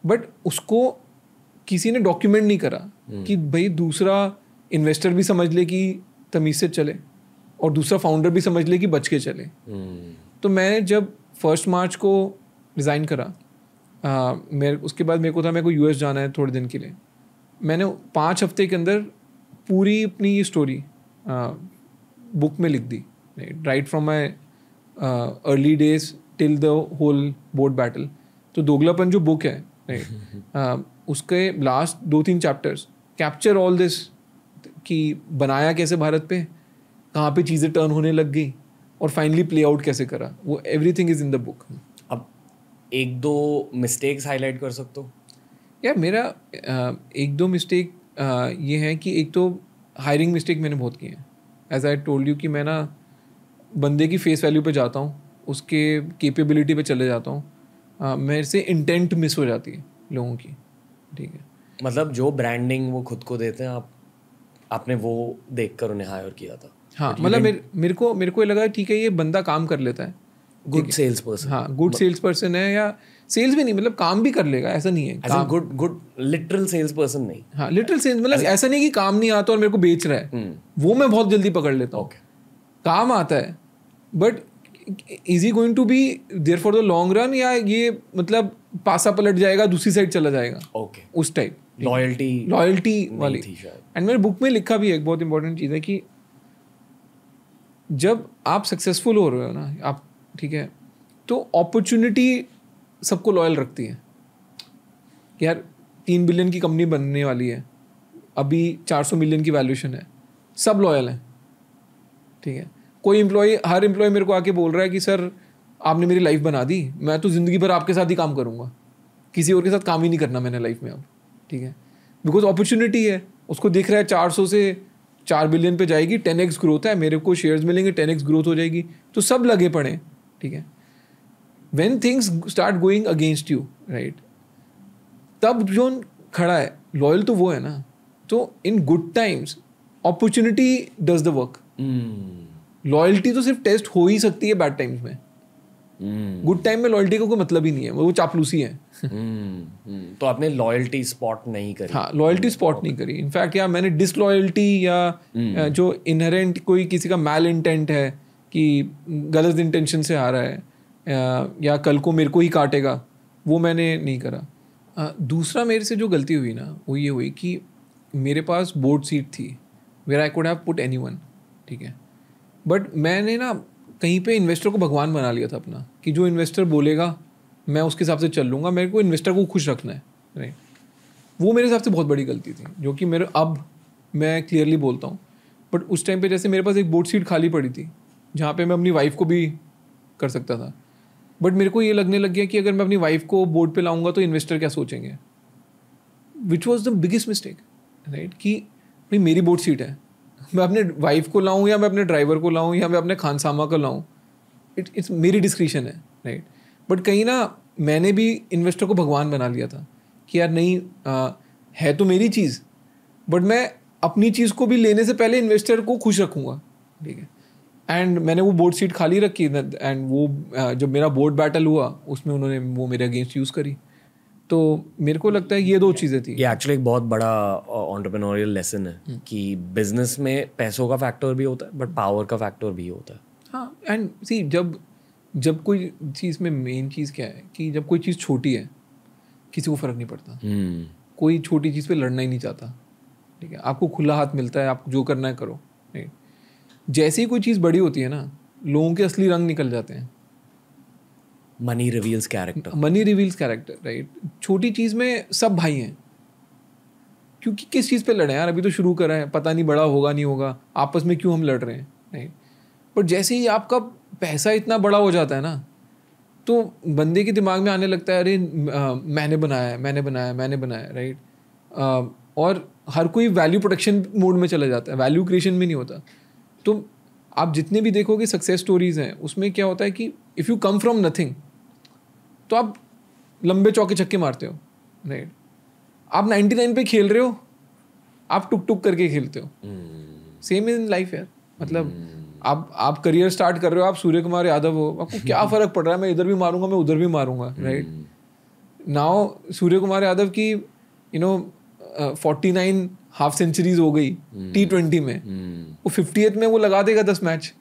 बट उसको किसी ने डॉक्यूमेंट नहीं करा, कि भाई दूसरा इन्वेस्टर भी समझ ले कि तमीज से चले और दूसरा फाउंडर भी समझ ले कि बच के चले। तो मैं जब 1 मार्च को रिज़ाइन करा, उसके बाद मेरे को US जाना है थोड़े दिन के लिए। मैंने 5 हफ्ते के अंदर पूरी अपनी ये स्टोरी बुक में लिख दी, right from my early days till the whole board battle. तो दोगलापन जो बुक है, उसके last 2-3 chapters capture all this, कि बनाया कैसे भारत पे, कहाँ पे चीज़ें टर्न होने लग गई और फाइनली प्ले आउट कैसे करा, वो everything is in the book. अब 1-2 मिस्टेक्स हाईलाइट कर सकते हो? यार मेरा 1-2 मिस्टेक ये है कि एक तो हायरिंग मिस्टेक मैंने बहुत की है। एज आई टोल्ड यू कि मैं ना बंदे की फेस वैल्यू पे जाता हूँ, उसके कैपेबिलिटी पे चले जाता हूँ, मेरे से इंटेंट मिस हो जाती है लोगों की। ठीक है, मतलब जो ब्रांडिंग वो खुद को देते हैं, आपने वो देखकर उन्हें हायर किया था? हाँ, मतलब मेरे को ये लगा ठीक है ये बंदा काम कर लेता है, गुड सेल्स पर्सन। हाँ, गुड सेल्स पर्सन है, या सेल्स भी नहीं, मतलब काम भी कर लेगा, ऐसा नहीं है। गुड लिटरल सेल्स पर्सन नहीं। हाँ, लिटरल सेल्स मतलब ऐसा नहीं कि काम नहीं आता और मेरे को बेच रहा है, वो मैं बहुत जल्दी पकड़ लेता हूँ। काम आता है, but is he going to be there for the long run, या ये मतलब पासा पलट जाएगा, दूसरी साइड चला जाएगा, उस टाइप लॉयल्टी वाली। एंड मेरे बुक में लिखा भी है, एक बहुत इंपॉर्टेंट चीज़ है कि जब आप सक्सेसफुल हो रहे हो ना आप, ठीक है, तो अपॉर्चुनिटी सबको लॉयल रखती है। यार 3 बिलियन की कंपनी बनने वाली है, अभी 400 मिलियन की वैल्यूएशन है, सब लॉयल हैं। ठीक है, कोई हर एम्प्लॉय मेरे को आके बोल रहा है कि सर आपने मेरी लाइफ बना दी, मैं तो ज़िंदगी भर आपके साथ ही काम करूँगा, किसी और के साथ काम ही नहीं करना मैंने लाइफ में अब। ठीक है, बिकॉज अपॉर्चुनिटी है, उसको दिख रहा है 400 से 4 बिलियन पे जाएगी, 10x ग्रोथ है, मेरे को शेयर्स मिलेंगे, 10x ग्रोथ हो जाएगी, तो सब लगे पड़े। ठीक है, when things start going against you, right, तब जो खड़ा है लॉयल तो वो है ना। तो in good times opportunity does the work, loyalty तो सिर्फ टेस्ट हो ही सकती है बैड टाइम्स में। गुड टाइम में लॉयल्टी का कोई मतलब ही नहीं है, वो चापलूसी है। तो आपने लॉयल्टी स्पॉट नहीं करी? हाँ, लॉयल्टी स्पॉट नहीं करी। इनफैक्ट या मैंने डिसलॉयल्टी या जो इनहेरेंट कोई किसी का मैल इंटेंट है कि गलत इंटेंशन से आ रहा है या कल को मेरे को ही काटेगा, वो मैंने नहीं करा। दूसरा मेरे से जो गलती हुई ना, वो ये हुई कि मेरे पास बोर्ड सीट थी where I could have put anyone. ठीक है, बट मैंने ना कहीं पे इन्वेस्टर को भगवान बना लिया था अपना, कि जो इन्वेस्टर बोलेगा मैं उसके हिसाब से चल लूँगा, मेरे को इन्वेस्टर को खुश रखना है, राइट। वो मेरे हिसाब से बहुत बड़ी गलती थी, जो कि मेरे अब मैं क्लियरली बोलता हूँ। बट उस टाइम पे जैसे मेरे पास एक बोर्ड सीट खाली पड़ी थी जहाँ पे मैं अपनी वाइफ को भी कर सकता था, बट मेरे को ये लगने लग गया कि अगर मैं अपनी वाइफ को बोर्ड पे लाऊंगा तो इन्वेस्टर क्या सोचेंगे, which was the biggest mistake, right. कि भाई मेरी बोर्ड सीट है, मैं अपने वाइफ को लाऊं या मैं अपने ड्राइवर को लाऊं या मैं अपने खानसामा को लाऊं, इट्स मेरी डिस्क्रिप्शन है, राइट। बट कहीं ना मैंने भी इन्वेस्टर को भगवान बना लिया था कि यार नहीं, है तो मेरी चीज़, बट मैं अपनी चीज़ को भी लेने से पहले इन्वेस्टर को खुश रखूँगा। ठीक है, एंड मैंने वो बोर्ड सीट खाली रखी, एंड वो जब मेरा बोर्ड बैटल हुआ उसमें उन्होंने वो मेरे अगेंस्ट यूज़ करी। तो मेरे को लगता है ये 2 चीज़ें थी। ये एक्चुअली एक बहुत बड़ा एंटरप्रेन्योरियल लेसन है कि बिजनेस में पैसों का फैक्टर भी होता है बट पावर का फैक्टर भी होता है। हाँ, एंड सी जब कोई चीज़ में मेन चीज़ क्या है कि जब कोई चीज़ छोटी है किसी को फ़र्क नहीं पड़ता, कोई छोटी चीज़ पे लड़ना ही नहीं चाहता। ठीक है, आपको खुला हाथ मिलता है, आप जो करना है करो, राइट। जैसे ही कोई चीज़ बड़ी होती है ना, लोगों के असली रंग निकल जाते हैं। Money reveals character, right. छोटी चीज़ में सब भाई हैं, क्योंकि किस चीज़ पे लड़े यार, अभी तो शुरू करा है, पता नहीं बड़ा होगा नहीं होगा, आपस में क्यों हम लड़ रहे हैं, राइट। पर जैसे ही आपका पैसा इतना बड़ा हो जाता है ना, तो बंदे के दिमाग में आने लगता है अरे मैंने बनाया, राइट। और हर कोई वैल्यू प्रोटेक्शन मोड में चला जाता है, वैल्यू क्रिएशन में नहीं होता। तो आप जितने भी देखोगे सक्सेस स्टोरीज हैं, उसमें क्या होता है कि if you come from nothing तो आप लंबे चौके छक्के मारते हो, राइट। आप 99 पे खेल रहे हो, आप टुक टुक करके खेलते हो। सेम इन लाइफ यार, मतलब आप करियर स्टार्ट कर रहे हो, आप सूर्य कुमार यादव हो, आपको क्या फ़र्क पड़ रहा है, मैं इधर भी मारूंगा, मैं उधर भी मारूंगा, राइट। नाउ सूर्य कुमार यादव की 49 हाफ सेंचुरीज हो गई T20 में, वो 50th में वो लगा देगा 10 मैच।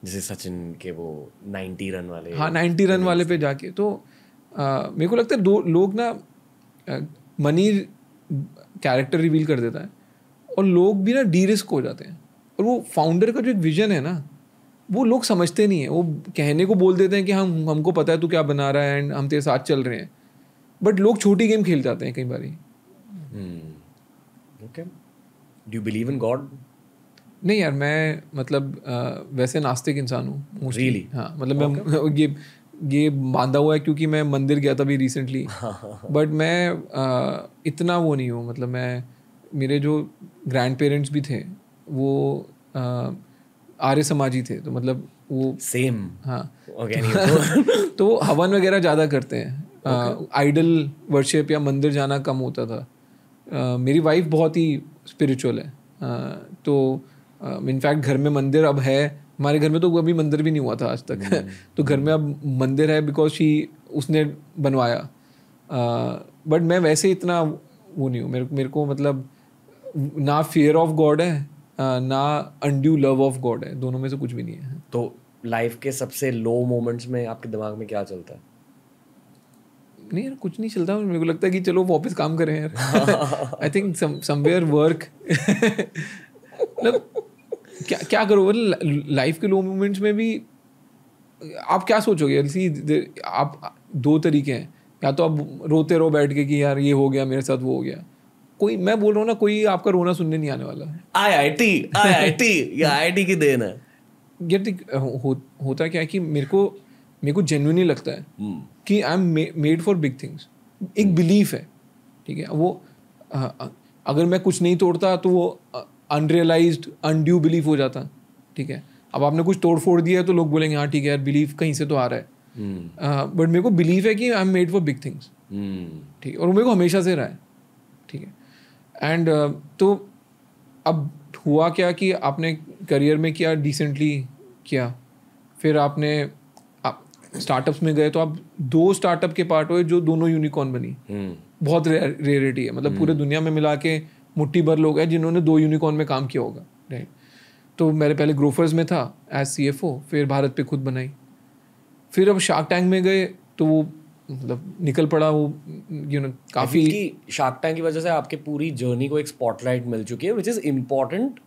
जैसे सचिन के वो 90 रन वाले, हाँ 90 रन वाले पे जाके। तो मेरे को लगता है दो लोग ना, मनी कैरेक्टर रिवील कर देता है और लोग भी ना डी रिस्क हो जाते हैं, और वो फाउंडर का जो एक विजन है ना, वो लोग समझते नहीं है। वो कहने को बोल देते हैं कि हमको पता है तू क्या बना रहा है एंड हम तेरे साथ चल रहे हैं, बट लोग छोटी गेम खेल जाते हैं कई बार। Okay, do you believe in God? नहीं यार, मैं मतलब वैसे नास्तिक इंसान हूँ। Really? हाँ मतलब मैं ये बांधा हुआ है क्योंकि मैं मंदिर गया था अभी रिसेंटली, बट मैं इतना वो नहीं हूँ। मतलब मेरे जो ग्रैंड पेरेंट्स भी थे वो आर्य समाजी थे, तो मतलब वो सेम। हाँ okay, तो हवन वगैरह ज़्यादा करते हैं। आइडल वर्शिप या मंदिर जाना कम होता था। मेरी वाइफ बहुत ही स्पिरिचुअल है, तो इनफैक्ट घर में मंदिर अब है। हमारे घर में तो अभी मंदिर भी नहीं हुआ था आज तक तो घर में अब मंदिर है बिकॉज उसने बनवाया। बट मैं वैसे इतना वो नहीं हूँ। मेरे को मतलब ना फियर ऑफ गॉड है ना अनड्यू लव ऑफ गॉड है, दोनों में से कुछ भी नहीं है। तो लाइफ के सबसे लो मोमेंट्स में आपके दिमाग में क्या चलता है? नहीं यार, कुछ नहीं चलता। मेरे को लगता है कि चलो वापस काम करें यार। आई थिंक समवेयर वर्क मतलब क्या करो लाइफ के लो मोमेंट्स में भी। आप क्या सोचोगे? आप दो तरीके हैं, या तो आप रोते रहो बैठ के कि यार ये हो गया मेरे साथ, वो हो गया। मैं बोल रहा हूँ ना, कोई आपका रोना सुनने नहीं आने वाला है। IIT ये IIT की देन है यार। होता क्या है कि मेरे को जेन्युइनली लगता है कि I am made for big things. एक बिलीफ है, ठीक है। वो अगर मैं कुछ नहीं तोड़ता तो वो अनरियलाइज्ड अनड्यू बिलीफ हो जाता, ठीक है। अब आपने कुछ तोड़ फोड़ दिया है तो लोग बोलेंगे हाँ ठीक है यार, बिलीफ कहीं से तो आ रहा है। बट मेरे को बिलीव है कि I am made for big things, ठीक है। और मेरे को हमेशा से रहा है, ठीक है। एंड तो अब हुआ क्या कि आपने करियर में किया, डिसेंटली किया, फिर आपने स्टार्टअप्स में गए तो आप 2 स्टार्टअप के पार्ट हुए जो दोनों यूनिकॉर्न बनी। बहुत रेयरिटी है, मतलब पूरे दुनिया में मिला के मुट्ठी भर लोग हैं जिन्होंने 2 यूनिकॉर्न में काम किया होगा, राइट। तो मेरे पहले ग्रोफर्स में था एज CFO, फिर भारत पे खुद बनाई, फिर अब शार्क टैंक में गए तो वो मतलब निकल पड़ा वो काफ़ी। शार्क टैंक की वजह से आपके पूरी जर्नी को एक स्पॉटलाइट मिल चुकी है, which is important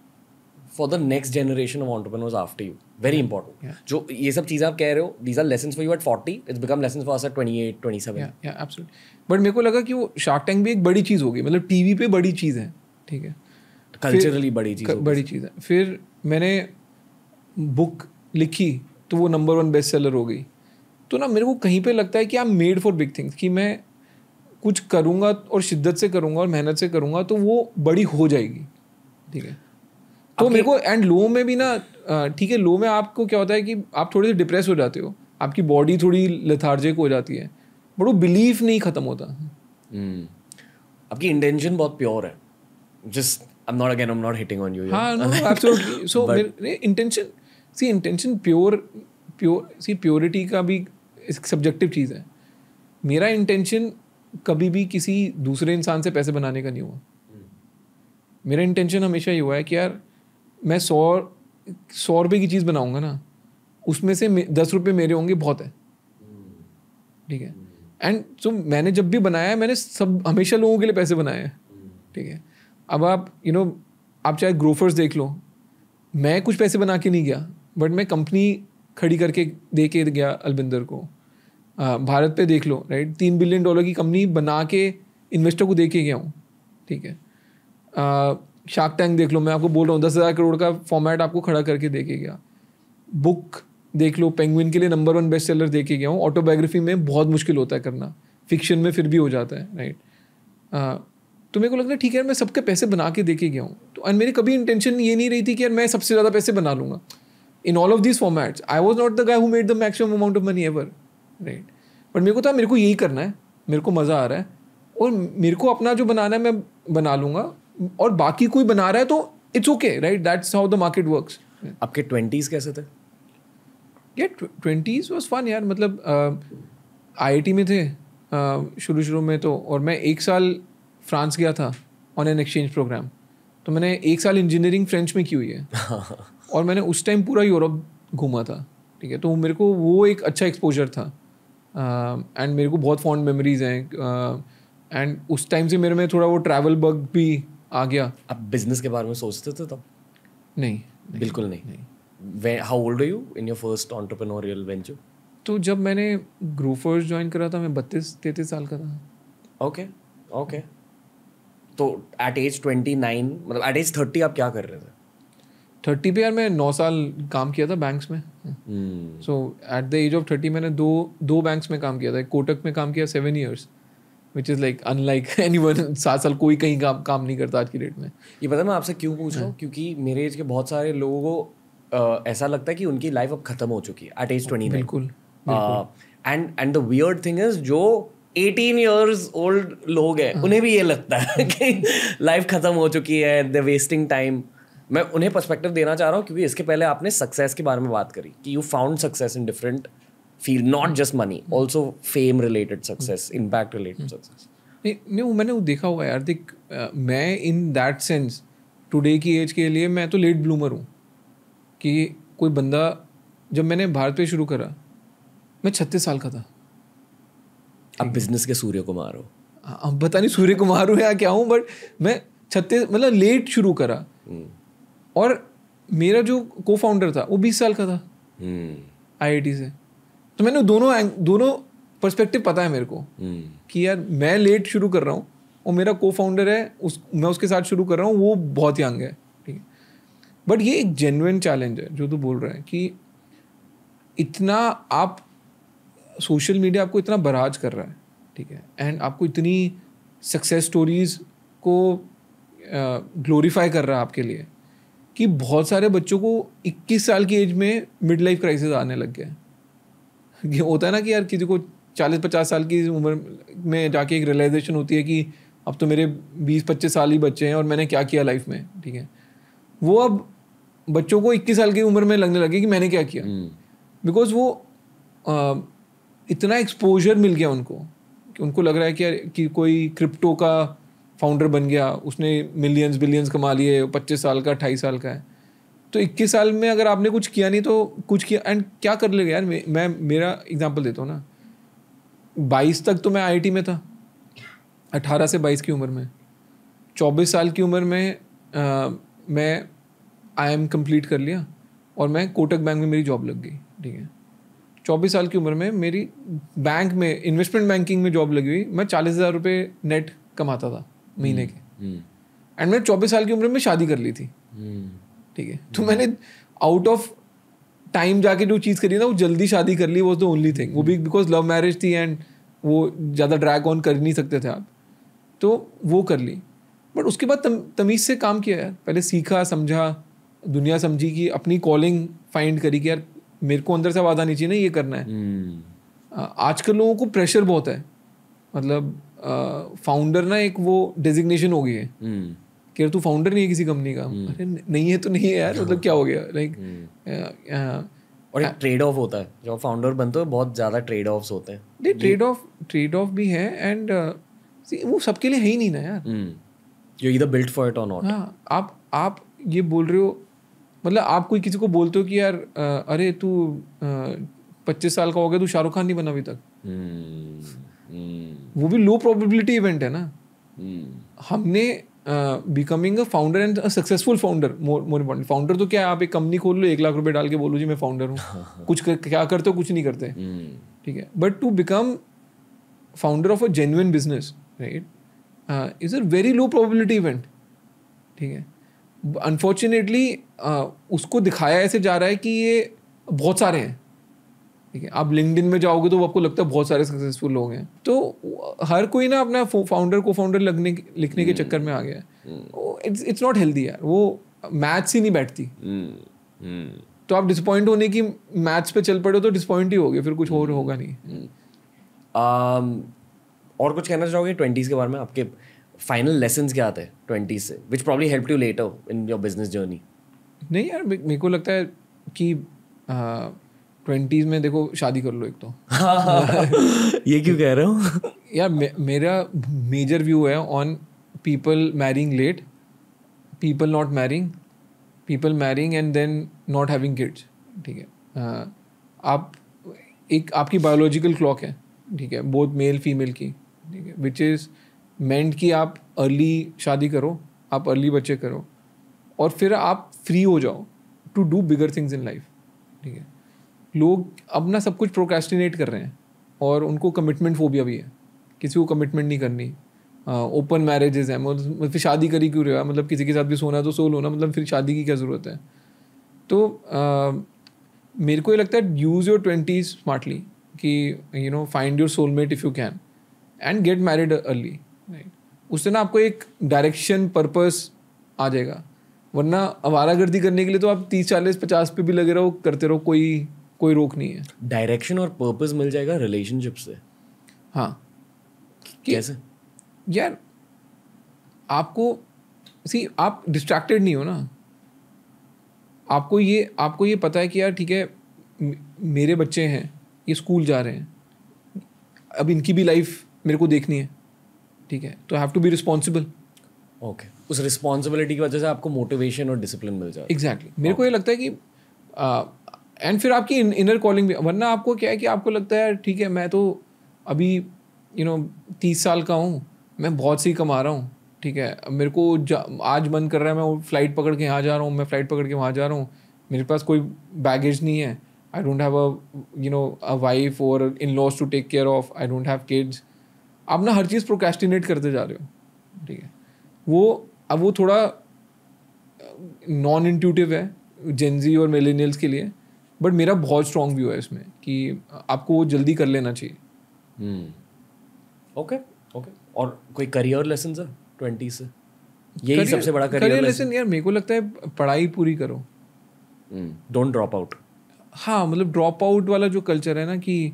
for the next generation of entrepreneurs after you. Very important. जो ये सब चीज़ें आप कह रहे हो, these are lessons for you at 40, it's become lessons for us at 28, 27। या एब्सोल्युटली। बट मेरे को लगा कि वो शार्क टैंक भी एक बड़ी चीज़ होगी, मतलब टीवी पे बड़ी चीज़ है, ठीक है, कल्चरली बड़ी चीज़ है। फिर मैंने बुक लिखी तो वो नंबर 1 बेस्ट सेलर हो गई। तो ना मेरे को कहीं पे लगता है कि I am made for big things, कि मैं कुछ करूँगा और शिद्दत से करूँगा और मेहनत से करूँगा तो वो बड़ी हो जाएगी, ठीक है। तो मेरे को एंड लो में भी ना, ठीक है, लो में आपको क्या होता है कि आप थोड़े से डिप्रेस हो जाते हो, आपकी बॉडी थोड़ी लेथार्जिक हो जाती है, बट वो बिलीफ नहीं खत्म होता। आपकी इंटेंशन बहुत प्योर है। Just I'm not hitting on you. हाँ, no, absolutely. So intention pure, purity का भी एक सब्जेक्टिव चीज़ है। मेरा इंटेंशन कभी भी किसी दूसरे इंसान से पैसे बनाने का नहीं हुआ। मेरा इंटेंशन हमेशा ये हुआ है कि यार मैं 100 रुपये की चीज़ बनाऊंगा ना, उसमें से 10 रुपये मेरे होंगे, बहुत है, ठीक है। एंड सो मैंने जब भी बनाया है, मैंने हमेशा लोगों के लिए पैसे बनाए हैं, ठीक है। अब आप आप चाहे ग्रोफर्स देख लो, मैं कुछ पैसे बना के नहीं गया, बट मैं कंपनी खड़ी करके दे के गया अलबिंदर को। भारत पे देख लो, राइट, $3 बिलियन की कंपनी बना के इन्वेस्टर को दे के गया हूँ, ठीक है। शार्क टैंक देख लो, मैं आपको बोल रहा हूँ 10,000 करोड़ का फॉर्मेट आपको खड़ा करके दे के गया। बुक देख लो, पेंगुइन के लिए नंबर 1 बेस्ट सेलर दे के गया हूँ। ऑटोबायोग्राफी में बहुत मुश्किल होता है करना, फिक्शन में फिर भी हो जाता है, राइट। तो मेरे को लगता है ठीक है, मैं सबके पैसे बना के दे के गया हूँ। तो एंड मेरी कभी इंटेंशन ये नहीं रही थी कि यार मैं सबसे ज़्यादा पैसे बना लूँगा। In all of this formats I was not the guy who made the maximum amount of money ever, right. But मेरे को था, मेरे को यही करना है, मेरे को मज़ा आ रहा है और मेरे को अपना जो बनाना है मैं बना लूँगा, और बाकी कोई बना रहा है तो it's okay, right. That's how the market works. आपके 20s कैसे थे? यार 20s वाज फन यार। मतलब IIT में थे, शुरू में तो, और मैं 1 साल फ्रांस गया था ऑन एन एक्सचेंज प्रोग्राम, तो मैंने 1 साल इंजीनियरिंग फ्रेंच में की हुई है और मैंने उस टाइम पूरा यूरोप घूमा था, ठीक है, तो मेरे को वो एक अच्छा एक्सपोजर था एंड मेरे को बहुत फॉन्ड मेमोरीज हैं एंड उस टाइम से मेरे में थोड़ा वो ट्रैवल बग भी आ गया। आप बिजनेस के बारे में सोचते थे तब? नहीं, बिल्कुल नहीं। How old are you in your first entrepreneurial venture? तो जब मैंने ग्रोफर्स ज्वाइन करा था मैं 32-33 साल का था। ओके। तो एट एज 29, मतलब एट एज 30 आप क्या कर रहे थे? 30 पे यार मैं 9 साल काम किया था बैंक्स में। सो एट द एज ऑफ 30 मैंने दो बैंक्स में काम किया था। कोटक में काम किया 7 years, which is like unlike anyone. 7 साल कोई कहीं काम नहीं करता आज की डेट में। ये पता है मैं आपसे क्यों पूछ रहा हूँ? क्योंकि मेरे एज के बहुत सारे लोगों को ऐसा लगता है कि उनकी लाइफ अब खत्म हो चुकी है एट एज 29। बिल्कुल। And the weird thing is जो 18 years ओल्ड लोग हैं उन्हें भी ये लगता है कि लाइफ खत्म हो चुकी है, दे वेस्टिंग टाइम। मैं उन्हें पर्सपेक्टिव देना चाह रहा हूँ क्योंकि इसके पहले आपने सक्सेस के बारे में बात करी कि you found success in different field, not just money, also fame related success, impact related success. नहीं मैंने वो देखा हुआ है यार। देख मैं इन दैट सेंस टुडे की एज के लिए मैं तो लेट ब्लूमर हूँ कि कोई बंदा, जब मैंने भारत पे शुरू करा मैं 36 साल का था। अब बिजनेस के सूर्य कुमार हो? अब पता नहीं सूर्य कुमार हूँ या क्या हूँ, बट मैं 36 मतलब लेट शुरू करा। और मेरा जो को फाउंडर था वो 20 साल का था IIT से। तो मैंने दोनों पर्सपेक्टिव पता है मेरे को कि यार मैं लेट शुरू कर रहा हूँ और मेरा को फाउंडर है मैं उसके साथ शुरू कर रहा हूँ, वो बहुत यंग है, ठीक है। बट ये एक जेन्युइन चैलेंज है जो तू बोल रहा है कि इतना आप सोशल मीडिया आपको इतना बराज कर रहा है, ठीक है, एंड आपको इतनी सक्सेस स्टोरीज को ग्लोरीफाई कर रहा है आपके लिए कि बहुत सारे बच्चों को 21 साल की एज में मिड लाइफ क्राइसिस आने लग गया है। ये होता है ना कि यार किसी को 40-50 साल की उम्र में जाके एक रियलाइजेशन होती है कि अब तो मेरे 20-25 साल ही बच्चे हैं और मैंने क्या किया लाइफ में, ठीक है। वो अब बच्चों को 21 साल की उम्र में लगने लगे कि मैंने क्या किया, बिकॉज वो इतना एक्सपोजर मिल गया उनको कि उनको लग रहा है कि यार कि कोई क्रिप्टो का फाउंडर बन गया, उसने मिलियंस बिलियंस कमा लिए, 25 साल का 28 साल का है। तो 21 साल में अगर आपने कुछ किया नहीं तो कुछ किया एंड क्या कर लेगा यार। मैं मेरा एग्जांपल देता हूँ ना, 22 तक तो मैं IIT में था, 18 से 22 की उम्र में। 24 साल की उम्र में मैं IIM कंप्लीट कर लिया और मैं कोटक बैंक में मेरी जॉब लग गई, ठीक है। 24 साल की उम्र में मेरी बैंक में इन्वेस्टमेंट बैंकिंग में जॉब लगी हुई। मैं 40,000 रुपये नेट कमाता था महीने के, एंड मैं 24 साल की उम्र में शादी कर ली थी, ठीक है। तो मैंने आउट ऑफ टाइम जाके जो चीज़ करी ना, वो जल्दी शादी कर ली, वॉज द ओनली थिंग। वो भी बिकॉज लव मैरिज थी एंड वो ज़्यादा ड्रैग ऑन कर नहीं सकते थे आप, तो वो कर ली। बट उसके बाद तमीज़ से काम किया यार। पहले सीखा, समझा, दुनिया समझी कि अपनी कॉलिंग फाइंड करी कि यार मेरे को अंदर से आवाज़ आनी चाहिए ना, ये करना है। आजकल लोगों को प्रेशर बहुत है, मतलब फाउंडर ना एक वो डेजिग्नेशन हो गई है कि यार तू फाउंडर नहीं है किसी कंपनी का। अरे नहीं है तो नहीं है यार, मतलब क्या हो गया लाइक। और एक ट्रेड ऑफ होता है जब फाउंडर बनते हो, बहुत ज़्यादा ट्रेड ऑफ्स होते हैं। नहीं, ट्रेड ऑफ भी है एंड वो सबके लिए है ही नहीं ना यार। You either built for it और नॉट। हाँ, आप ये बोल रहे हो, मतलब आप कोई किसी को बोलते हो कि यार अरे तू 25 साल का हो गया, तू शाहरुख खान नहीं बना अभी तक। वो भी लो प्रोबेबिलिटी इवेंट है ना। हमने becoming a founder and a successful founder, more important. Founder तो क्या है, आप एक कंपनी खोल लो, 1 लाख रुपए डाल के बोलो जी मैं फाउंडर हूँ। कुछ क्या करते हो, कुछ नहीं करते, ठीक है। But to become founder of a genuine business, right, is a very low probability event, ठीक है। अनफॉर्चुनेटली उसको दिखाया ऐसे जा रहा है कि ये बहुत सारे हैं, ठीक है। आप लिंक्डइन में जाओगे तो आपको लगता है बहुत सारे सक्सेसफुल लोग हैं। तो हर कोई ना अपना फाउंडर को फाउंडर लिखने के चक्कर में आ गया है। इट्स नॉट हेल्दी यार, वो मैथ्स ही नहीं बैठती। तो आप डिसपॉइंट होने की मैथ्स पे चल पड़े तो डिसपॉइंट ही होगे, फिर कुछ और होगा नहीं। और कुछ कहना चाहोगे 20s के बारे में? आपके फाइनल लेसन्स क्या आते हैं 20s से, which probably help you later in your business journey? नहीं यार, मेरे को लगता है कि 20s में देखो शादी कर लो एक तो। ये क्यों कह रहे हो? यार मेरा मेजर व्यू है on people marrying late, people not marrying, people marrying and then not having kids, ठीक है। आप एक आपकी बायोलॉजिकल क्लॉक है, ठीक है, बोथ मेल फीमेल की, ठीक है, विच इज़ मेंट कि आप अर्ली शादी करो, आप अर्ली बच्चे करो और फिर आप फ्री हो जाओ to do bigger things in life, ठीक है। लोग अब ना सब कुछ प्रोक्रेस्टिनेट कर रहे हैं और उनको कमिटमेंट फोबिया भी है, किसी को कमिटमेंट नहीं करनी, ओपन मैरिजेज हैं, मतलब फिर शादी करी क्यों रहा है, मतलब किसी के साथ भी सोना तो सो लो ना, मतलब फिर शादी की क्या ज़रूरत है। तो मेरे को ये लगता है यूज़ योर 20s स्मार्टली कि find your soulmate if you can and get married early, right. उससे ना आपको एक डायरेक्शन पर्पस आ जाएगा, वरना आवारागर्दी करने के लिए तो आप 30 40 50 पे भी लगे रहो, करते रहो, कोई रोक नहीं है। डायरेक्शन और पर्पस मिल जाएगा रिलेशनशिप से। हाँ, कैसे यार आपको आप डिस्ट्रैक्टेड नहीं हो ना, आपको ये पता है कि यार ठीक है मेरे बच्चे हैं, ये स्कूल जा रहे हैं, अब इनकी भी लाइफ मेरे को देखनी है, ठीक है, तो I have to be responsible. Okay, उस रिस्पॉन्सिबिलिटी की वजह से आपको मोटिवेशन और डिसिप्लिन मिल जाए। एग्जैक्टली, मेरे को ये लगता है कि एंड फिर आपकी इनर कॉलिंग भी, वरना आपको क्या है कि आपको लगता है यार ठीक है मैं तो अभी 30 साल का हूँ, मैं बहुत सी कमा रहा हूँ, ठीक है, मेरे को आज मन कर रहा है मैं फ़्लाइट पकड़ के यहाँ जा रहा हूँ, मैं फ़्लाइट पकड़ के वहाँ जा रहा हूँ, मेरे पास कोई बैगेज नहीं है, I don't have a wife और in laws to take care of, I don't have kids. आप ना हर चीज़ प्रोक्रेस्टिनेट करते जा रहे हो, ठीक है। अब वो थोड़ा नॉन इंट्यूटिव है जेनजी और मिलेनियल्स के लिए, बट मेरा बहुत स्ट्रॉन्ग व्यू है इसमें कि आपको वो जल्दी कर लेना चाहिए। ओके। और कोई करियर लेसन है 20 से? यही सबसे बड़ा करियर लेसन यार मेरे को लगता है पढ़ाई पूरी करो, डोंट ड्रॉप आउट। हाँ, मतलब ड्रॉप आउट वाला जो कल्चर है ना कि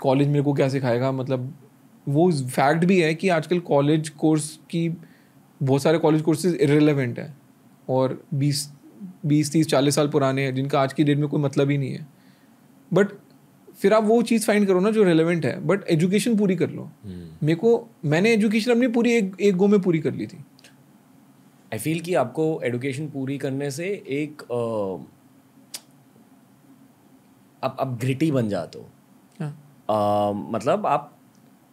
कॉलेज मेरे को क्या सिखाएगा, मतलब वो फैक्ट भी है कि आजकल कॉलेज कोर्स की बहुत सारे कॉलेज कोर्सेज इररिलेवेंट है और 20 30 40 साल पुराने हैं जिनका आज की डेट में कोई मतलब ही नहीं है। बट फिर आप वो चीज़ फाइंड करो ना जो रेलेवेंट है, बट एजुकेशन पूरी कर लो। मैंने एजुकेशन अपनी पूरी एक गो में पूरी कर ली थी। आई फील कि आपको एजुकेशन पूरी करने से एक आप ग्रिटी बन जाते हो। मतलब आप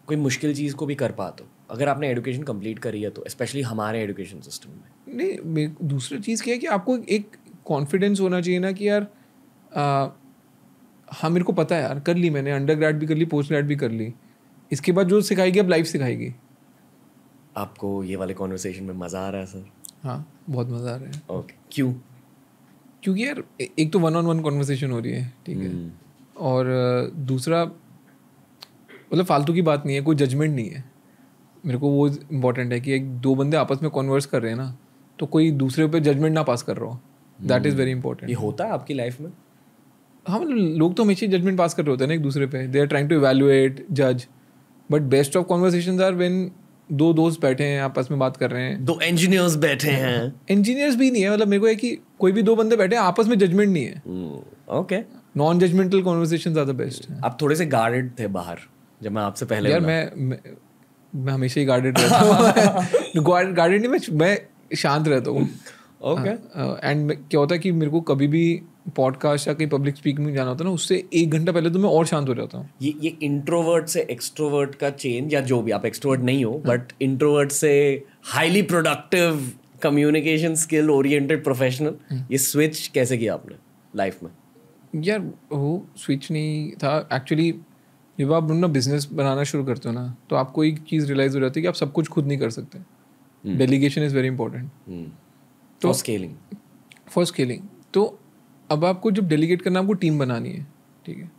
कोई मुश्किल चीज़ को भी कर पाते हो अगर आपने एजुकेशन कंप्लीट करी है तो, स्पेशली हमारे एजुकेशन सिस्टम में। नहीं, दूसरी चीज़ क्या है कि आपको एक कॉन्फिडेंस होना चाहिए ना कि यार हाँ मेरे को पता है यार, कर ली मैंने, अंडर ग्रेड भी कर ली, पोस्ट ग्रेड भी कर ली, इसके बाद जो सिखाएगी अब लाइफ सिखाएगी। आपको ये वाले कॉन्वर्सेशन में मज़ा आ रहा है सर? हाँ, बहुत मज़ा आ रहा है। ओके, क्यों? क्योंकि यार एक तो 1-on-1 कॉन्वर्सेशन हो रही है, ठीक है, और दूसरा मतलब फालतू की बात नहीं है, कोई जजमेंट नहीं है। मेरे को वो इम्पॉर्टेंट है कि एक दो बंदे आपस में कॉन्वर्स कर रहे हैं ना, तो कोई दूसरे पे जजमेंट ना पास कर रहा हो, दैट इज़ वेरी इंपॉर्टेंट। ये होता है आपकी लाइफ में? हाँ, मतलब लोग तो हमेशा जजमेंट पास कर रहे होते हैं ना एक दूसरे पे, they are trying to evaluate, जज, but best of conversations are when दो दोस्त बैठे हैं आपस में बात कर रहे हैं, दो इंजीनियर्स बैठे हैं। इंजीनियर्स भी नहीं है, मतलब मेरे को है कि कोई भी दो बंदे बैठे हैं आपस में जजमेंट नहीं है। Okay, non judgemental conversations are the best. आप थोड़े से गार्डेड थे बाहर जब मैं आपसे पहले। यार मैं हमेशा ही गार्डेड रहता हूँ। गार्डेड नहीं, मैं शांत रहता हूँ। ओके। एंड क्या होता है कि मेरे को कभी भी पॉडकास्ट या कहीं पब्लिक स्पीकिंग में जाना होता है ना, उससे 1 घंटा पहले तो मैं और शांत हो जाता हूँ। ये इंट्रोवर्ट से एक्सट्रोवर्ट का चेंज, या जो भी, आप एक्सट्रोवर्ट नहीं हो बट इंट्रोवर्ट से highly productive communication skill oriented professional, ये स्विच कैसे किया आपने लाइफ में? यार वो स्विच नहीं था एक्चुअली। जब आप ना बिजनेस बनाना शुरू करते हो ना, तो आपको एक चीज़ रियलाइज हो जाती है कि आप सब कुछ खुद नहीं कर सकते। Delegation is very important for scaling. तो अब आपको जब डेलीगेट करना, आपको टीम बनानी है, ठीक है,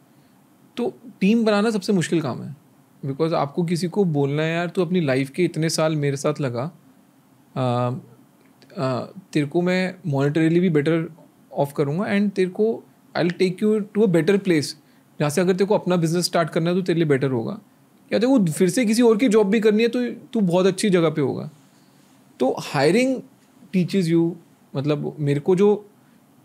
तो टीम बनाना सबसे मुश्किल काम है, बिकॉज आपको किसी को बोलना है यार तू अपनी लाइफ के इतने साल मेरे साथ लगा, तेरे को मैं मॉनेटरीली भी बेटर ऑफ करूँगा एंड तेरे को I will take you to a better place, जहाँ से अगर तेरे को अपना बिजनेस स्टार्ट करना है तो तेरे लिए बेटर होगा, या तेरे को फिर से किसी और की जॉब भी करनी है तो तू बहुत अच्छी जगह पे होगा। तो हायरिंग टीचेज यू, मतलब मेरे को जो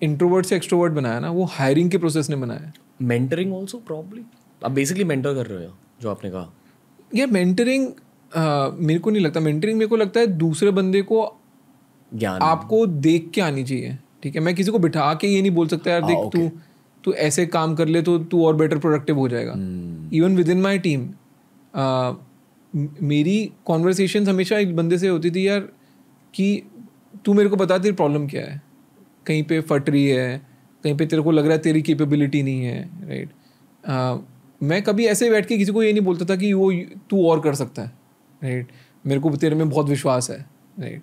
इंट्रोवर्ट से एक्सट्रोवर्ट बनाया ना, वो हायरिंग के प्रोसेस ने बनाया। मेंटरिंग ऑल्सो प्रॉब्ली, आप बेसिकली मेंटर कर रहे हो जो आपने कहा। यार मेंटरिंग मेरे को नहीं लगता, मेंटरिंग मेरे को लगता है दूसरे बंदे को ज्ञान आपको देख के आनी चाहिए, ठीक है। मैं किसी को बिठा के ये नहीं बोल सकता यार देख तू ऐसे काम कर ले तो तू और बेटर प्रोडक्टिव हो जाएगा। Even with in my team मेरी कॉन्वर्सेशन हमेशा एक बंदे से होती थी यार कि तू मेरे को बता तेरी प्रॉब्लम क्या है, कहीं पे फट रही है, कहीं पे तेरे को लग रहा है तेरी कैपेबिलिटी नहीं है, राइट। मैं कभी ऐसे बैठ के किसी को ये नहीं बोलता था कि वो तू और कर सकता है, राइट, मेरे को तेरे में बहुत विश्वास है, राइट।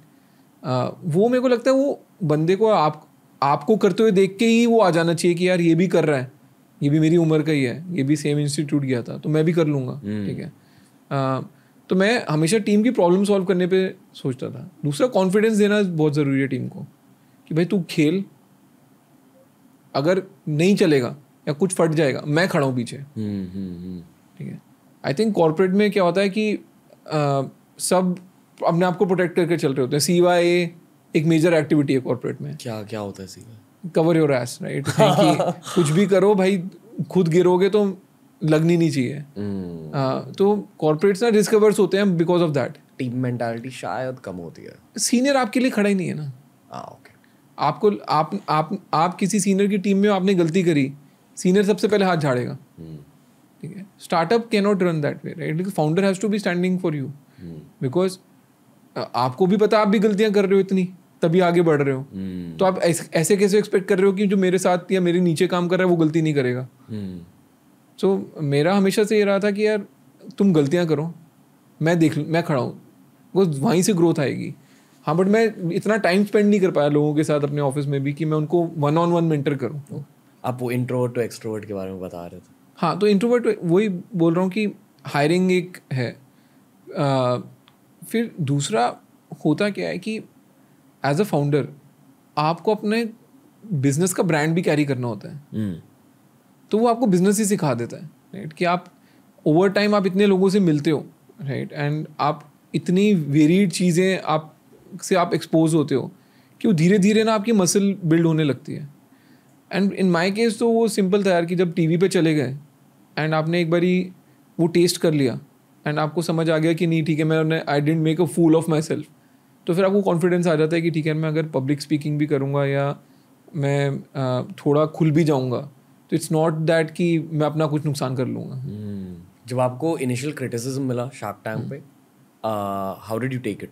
वो मेरे को लगता है वो बंदे को आपको करते हुए देख के ही वो आ जाना चाहिए कि यार ये भी कर रहा है, ये भी मेरी उम्र का ही है, ये भी सेम इंस्टीट्यूट गया था तो मैं भी कर लूँगा, ठीक है। तो मैं हमेशा टीम की प्रॉब्लम सॉल्व करने पे सोचता था। दूसरा कॉन्फिडेंस देना बहुत ज़रूरी है टीम को कि भाई तू खेल, अगर नहीं चलेगा या कुछ फट जाएगा मैं खड़ा हूँ पीछे, ठीक है। आई थिंक कॉर्पोरेट में क्या होता है कि सब अपने आप को प्रोटेक्ट करके चल रहे होते हैं। CYA एक मेजर एक्टिविटी है कॉर्पोरेट में। क्या होता है CYA? Cover your S, right, कि कुछ भी करो भाई, खुद गिरोगे तो लगनी नहीं चाहिए। तो कॉर्पोरेट्स ना रिस्क अवर्स होते हैं because of that. Team mentality शायद कम होती है। सीनियर आपके लिए खड़ा ही नहीं है ना। ओके। आपको आप किसी सीनियर की टीम में आपने गलती करी, सीनियर सबसे पहले हाथ झाड़ेगा, ठीक है। Startup can not run that way, right, founder has to be standing for you, because आपको भी पता आप भी गलतियां कर रहे हो इतनी, तभी आगे बढ़ रहे हो। तो आप ऐसे कैसे एक्सपेक्ट कर रहे हो कि जो मेरे साथ या मेरे नीचे काम कर रहा है वो गलती नहीं करेगा। सो मेरा हमेशा से ये रहा था कि यार तुम गलतियां करो, मैं खड़ा हूँ, वो वहीं से ग्रोथ आएगी। हाँ, बट मैं इतना टाइम स्पेंड नहीं कर पाया लोगों के साथ अपने ऑफिस में भी कि मैं उनको 1-on-1 मेंटर करूँ। आप वो इंट्रोवर्ट टू एक्सट्रोवर्ट के बारे में बता रहे थे। हाँ, तो इंट्रोवर्ट वही बोल रहा हूँ कि हायरिंग एक है। फिर दूसरा होता क्या है कि एज अ फाउंडर आपको अपने बिजनेस का ब्रांड भी कैरी करना होता है। तो वो आपको बिजनेस ही सिखा देता है, राइट, कि आप ओवर टाइम आप इतने लोगों से मिलते हो, राइट, एंड आप इतनी वेरीड चीज़ें आप एक्सपोज होते हो कि वो धीरे धीरे ना आपकी मसल बिल्ड होने लगती है। एंड इन माई केस तो वो सिंपल था यार कि जब टीवी पे चले गए एंड आपने एक बारी वो टेस्ट कर लिया एंड आपको समझ आ गया कि नहीं ठीक है, मैंने I didn't make a fool of myself, तो फिर आपको कॉन्फिडेंस आ जाता है कि ठीक है, मैं अगर पब्लिक स्पीकिंग भी करूँगा या मैं थोड़ा खुल भी जाऊँगा तो इट्स नॉट दैट कि मैं अपना कुछ नुकसान कर लूँगा। जब आपको इनिशियल क्रिटिसिज्म मिला शार्क टैंक पे, how did you take it?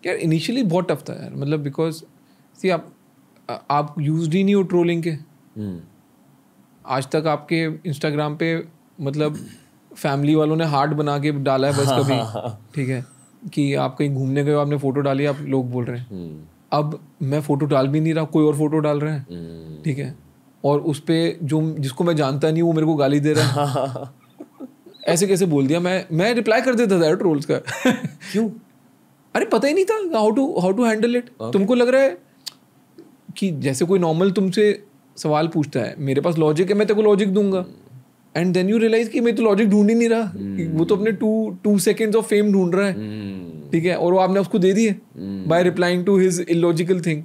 यार इनिशियली बहुत टफ था यार, मतलब बिकॉज सी आप यूज्ड ही नहीं हो ट्रोलिंग के। आज तक आपके इंस्टाग्राम पे मतलब फैमिली वालों ने हार्ट बना के डाला है बस कभी, ठीक है, कि आप कहीं घूमने गए, आपने फोटो डाली, आप लोग बोल रहे हैं। अब मैं फोटो डाल भी नहीं रहा, कोई और फोटो डाल रहा है, ठीक है, और उस पे जिसको मैं जानता नहीं वो मेरे को गाली दे रहा है। ऐसे कैसे बोल दिया? मैं रिप्लाई कर देता था यार ट्रोल्स का। क्यों? अरे पता ही नहीं था हाउ टू हैंडल इट। तुमको लग रहा है कि जैसे कोई नॉर्मल तुमसे सवाल पूछता है, मेरे पास लॉजिक है, मैं तेरे को लॉजिक दूंगा, एंड देन यू रियलाइज कि मैं तो लॉजिक ढूंढ ही नहीं रहा, वो तो अपने 2 seconds ऑफ फेम ढूंढ रहा है, ठीक है, और वो आपने उसको दे दिए by replying to his illogical thing,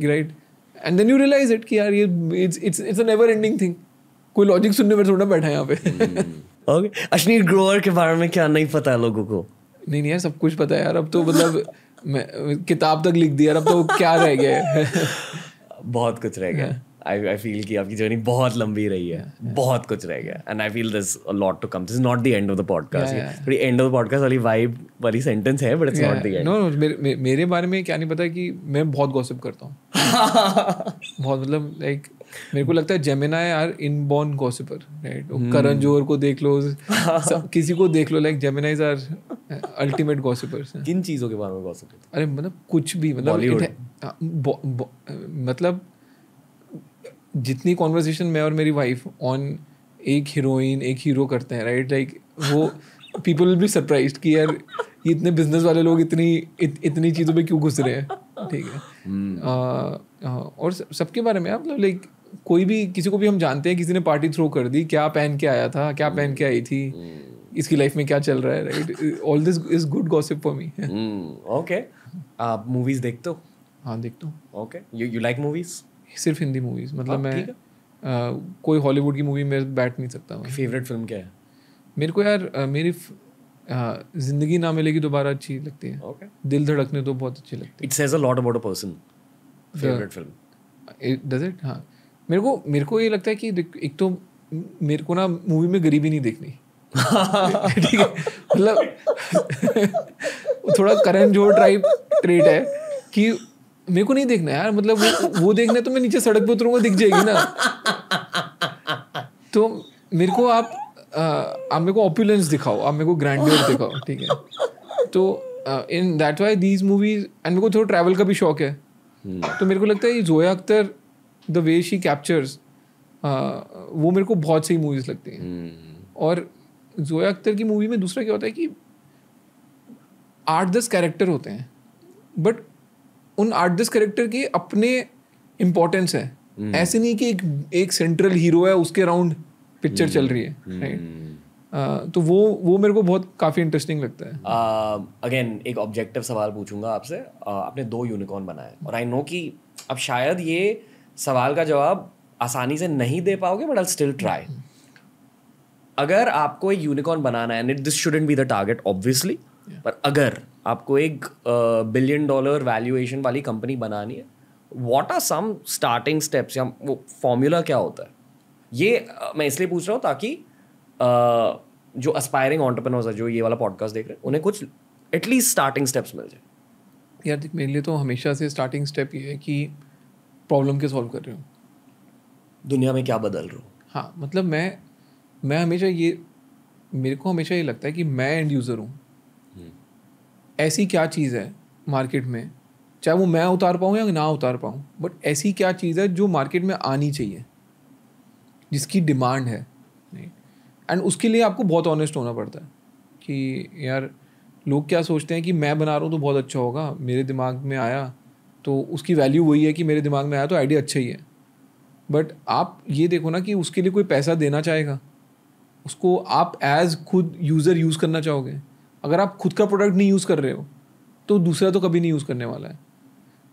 right, and then you realise it कि यार ये it's a never ending thing, कोई लॉजिक सुनने में थोड़ा बैठा है यहाँ पे। ओके, अश्नीर ग्रोवर के बारे में क्या नहीं पता है लोगों को? नहीं यार, सब कुछ पता है यार, अब तो मतलब मैं किताब तक लिख दी यार, अब तो क्या रह गया है। बहुत कुछ रह गया। I feel कि आपकी जर्नी बहुत लंबी रही है, बहुत कुछ रह गया, and I feel there's a lot to come. This is not the end of the podcast. थोड़ी end of the podcast वाली vibe वाली sentence है, but it's not the end. No, मेरे बारे में क्या नहीं पता कि मैं बहुत गॉसिप करता हूँ। बहुत, मतलब लाइक मेरे को लगता है Gemini are inborn गॉसिपर, right. Karan Johar को देख लो, किसी को देख लो, लाइक जेमिनाइज आर अल्टीमेट गॉसिपर्स। किन चीज़ों के बारे में गॉसिप करते? अरे मतलब कुछ भी, मतलब मतलब जितनी कॉन्वर्सेशन मैं और मेरी वाइफ ऑन एक हीरोइन एक हीरो करते हैं, राइट, लाइक वो पीपल विल बी सरप्राइज्ड कि यार ये इतने बिजनेस वाले लोग इतनी चीज़ों पे क्यों घुस रहे हैं, ठीक है। और सबके बारे में मतलब लाइक कोई भी, किसी को भी हम जानते हैं, किसी ने पार्टी थ्रो कर दी, क्या पहन के आया था, क्या पहन के आई थी, इसकी लाइफ में क्या चल रहा है, right, all this is good gossip for me. Okay, आप मूवीज देखते हो? हाँ, देखता हूँ। Okay, you like movies? सिर्फ हिंदी मूवीज, मतलब मैं कोई हॉलीवुड की मूवी में बैठ नहीं सकता। फेवरेट फिल्म क्या है? मेरे को यार मेरी जिंदगी ना मिलेगी दोबारा अच्छी लगती है. Okay. दिल धड़कने तो बहुत अच्छी लगती It says a lot about a person. Favorite film. है. Does it? हाँ, मेरे को ये लगता है कि एक तो मेरे को ना मूवी में गरीबी नहीं देखनी. ठीक है, मतलब थोड़ा करण जोहर टाइप ट्रेट है कि मेरे को नहीं देखना यार. मतलब वो देखना है तो मैं नीचे सड़क पे उतरूंगा, दिख जाएगी ना. तो मेरे को आप मेरे को ऑपुलेंस दिखाओ, आप मेरे को ग्रैंडियर दिखाओ. ठीक है, तो in that why these movies. And मेरे को थोड़ा ट्रैवल का भी शौक है. तो मेरे को लगता है ये Zoya Akhtar the way she captures, वो मेरे को बहुत सही मूवीज लगती हैं. और जोया अख्तर की मूवी में दूसरा क्या होता है कि 8-10 कैरेक्टर होते हैं, बट उन 8-10 कैरेक्टर के अपने इम्पोर्टेंस है. ऐसे नहीं कि एक सेंट्रल हीरो है उसके अराउंड पिक्चर चल रही है. राइट. तो वो मेरे को बहुत काफ़ी इंटरेस्टिंग लगता है. अगेन एक ऑब्जेक्टिव सवाल पूछूंगा आपसे. आपने 2 यूनिकॉर्न बनाए और आई नो कि अब शायद ये सवाल का जवाब आसानी से नहीं दे पाओगे, बट आई स्टिल ट्राई. अगर आपको एक यूनिकॉर्न बनाना है, and this shouldn't be the target obviously, पर अगर आपको एक $1 बिलियन वैल्यूएशन वाली कंपनी बनानी है, what are some starting steps, या वो फॉर्मूला क्या होता है? ये मैं इसलिए पूछ रहा हूँ ताकि जो एस्पायरिंग एंटरप्रेन्योर्स है जो ये वाला पॉडकास्ट देख रहे हैं, उन्हें कुछ एटलीस्ट स्टार्टिंग स्टेप्स मिल जाए. यार देख, मेरे लिए तो हमेशा से स्टार्टिंग स्टेप ये है कि प्रॉब्लम के सॉल्व कर रहे हो, दुनिया में क्या बदल रहा हूँ. हाँ, मतलब मैं हमेशा मेरे को हमेशा ये लगता है कि मैं एंड यूज़र हूँ. ऐसी क्या चीज़ है मार्केट में, चाहे वो मैं उतार पाऊँ या ना उतार पाऊँ, बट ऐसी क्या चीज़ है जो मार्केट में आनी चाहिए, जिसकी डिमांड है. एंड उसके लिए आपको बहुत ऑनेस्ट होना पड़ता है कि यार लोग क्या सोचते हैं कि मैं बना रहा हूँ तो बहुत अच्छा होगा, मेरे दिमाग में आया तो उसकी वैल्यू वही है कि मेरे दिमाग में आया तो आइडिया अच्छा ही है. बट आप ये देखो ना कि उसके लिए कोई पैसा देना चाहेगा, उसको आप एज खुद यूज़र यूज़ करना चाहोगे. अगर आप खुद का प्रोडक्ट नहीं यूज़ कर रहे हो तो दूसरा तो कभी नहीं यूज़ करने वाला है.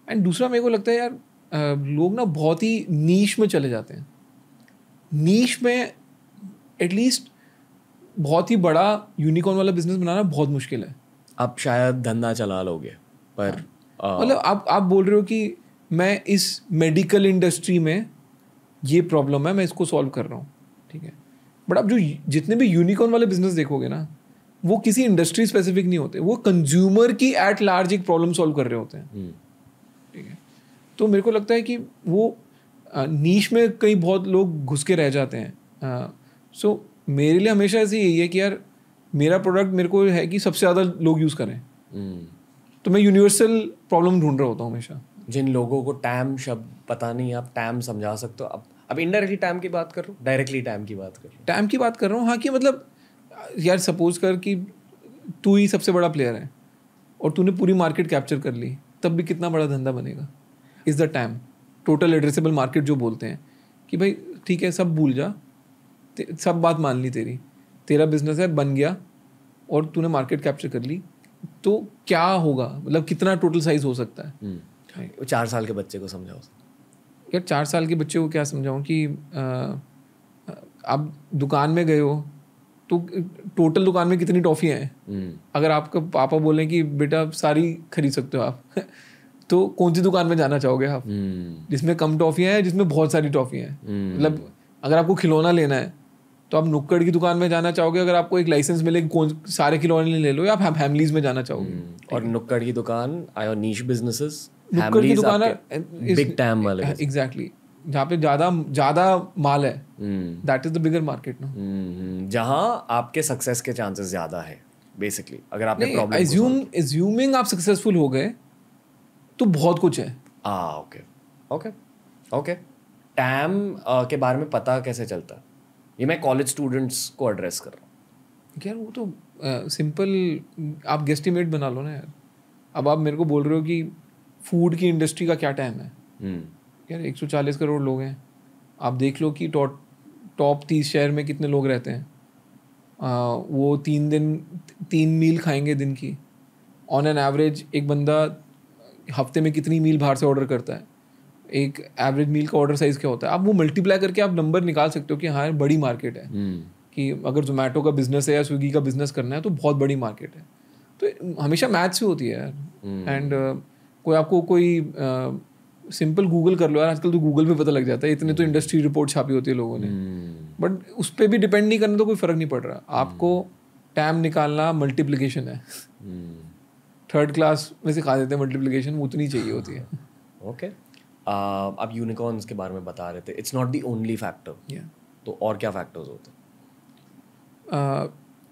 एंड दूसरा मेरे को लगता है यार लोग ना बहुत ही नीश में चले जाते हैं. नीश में एटलीस्ट बहुत ही बड़ा यूनिकॉर्न वाला बिजनेस बनाना बहुत मुश्किल है. आप शायद धंधा चला लोगे, पर मतलब आप बोल रहे हो कि मैं इस मेडिकल इंडस्ट्री में ये प्रॉब्लम है, मैं इसको सॉल्व कर रहा हूँ. ठीक है, बट आप जो जितने भी यूनिकॉर्न वाले बिजनेस देखोगे ना, वो किसी इंडस्ट्री स्पेसिफिक नहीं होते, वो कंज्यूमर की एट लार्ज एक प्रॉब्लम सॉल्व कर रहे होते हैं. ठीक है, तो मेरे को लगता है कि वो नीश में कई बहुत लोग घुस के रह जाते हैं. सो मेरे लिए हमेशा ऐसे यही है कि यार मेरा प्रोडक्ट मेरे को है कि सबसे ज़्यादा लोग यूज़ करें. तो मैं यूनिवर्सल प्रॉब्लम ढूंढ रहा होता हूँ हमेशा. जिन लोगों को टैम शब्द पता नहीं, आप टैम समझा सकते हो. अब इनडायरेक्टली टैम की बात कर रहा हूँ, डायरेक्टली टैम की बात कर रहा हूँ. टैम की बात कर रहा हूँ, हाँ, कि मतलब यार सपोज कर कि तू ही सबसे बड़ा प्लेयर है और तूने पूरी मार्केट कैप्चर कर ली, तब भी कितना बड़ा धंधा बनेगा. Is the time, total addressable market जो बोलते हैं कि भाई ठीक है सब भूल जा, सब बात मान ली तेरा बिजनेस है बन गया और तूने मार्केट कैप्चर कर ली, तो क्या होगा, मतलब कितना टोटल साइज हो सकता है. 4 साल के बच्चे को समझाओ यार. 4 साल के बच्चे को क्या समझाऊँ कि आप दुकान में गए हो तो टोटल दुकान में कितनी टॉफ़ियाँ हैं. अगर आपका पापा बोलें कि बेटा सारी खरीद सकते हो आप तो कौन सी दुकान में जाना चाहोगे आप, जिसमें कम टॉफ़ियाँ हैं, जिसमें बहुत सारी टॉफ़ियाँ हैं. मतलब अगर आपको खिलौना लेना है तो आप नुक्कड़ की दुकान में जाना चाहोगे, अगर आपको एक लाइसेंस मिले कौन सारे खिलौने ले लो, या आप फैमिलीज में जाना चाहोगे. और नुक्कड़ की दुकान आयो नीश बिजनेसेस, नुक्कड़ की दुकान बिग टाइम वाले. एग्जैक्टली, जहाँ पे ज्यादा माल है, that is the bigger market ना. जहाँ आपके सक्सेस के चांसेस ज्यादा है बेसिकली. अगर आपने प्रॉब्लम एज्यूमिंग आप सक्सेसफुल हो गए तो बहुत कुछ है. ओके. टैम के बारे में पता कैसे चलता है? ये मैं कॉलेज स्टूडेंट्स को एड्रेस कर रहा हूँ. यार वो तो सिंपल, आप गेस्टिमेट बना लो ना यार. अब आप मेरे को बोल रहे हो कि फूड की इंडस्ट्री का क्या टाइम है. यार 140 करोड़ लोग हैं. आप देख लो कि टॉप 30 शहर में कितने लोग रहते हैं. वो 3 मील खाएंगे दिन की. ऑन एन एवरेज एक बंदा हफ्ते में कितनी मील बाहर से ऑर्डर करता है, एक एवरेज मील का ऑर्डर साइज क्या होता है. आप वो मल्टीप्लाई करके आप नंबर निकाल सकते हो कि हाँ बड़ी मार्केट है. कि अगर जोमेटो का बिजनेस है या स्विगी का बिजनेस करना है तो बहुत बड़ी मार्केट है, तो हमेशा मैथ्स ही होती है यार। एंड कोई आपको कोई सिंपल गूगल कर लो यार, आजकल तो गूगल पे पता लग जाता है, इतने तो इंडस्ट्री रिपोर्ट छापी होती है लोगों ने, बट उस पर भी डिपेंड नहीं करना तो कोई फर्क नहीं पड़ रहा। आपको टाइम निकालना मल्टीप्लिकेशन है, थर्ड क्लास में सिखा देते हैं मल्टीप्लिकेशन, उतनी चाहिए होती है। ओके, आप यूनिकॉर्न्स के बारे में बता रहे थे, it's not the only factor, तो और क्या फैक्टर्स होते हैं?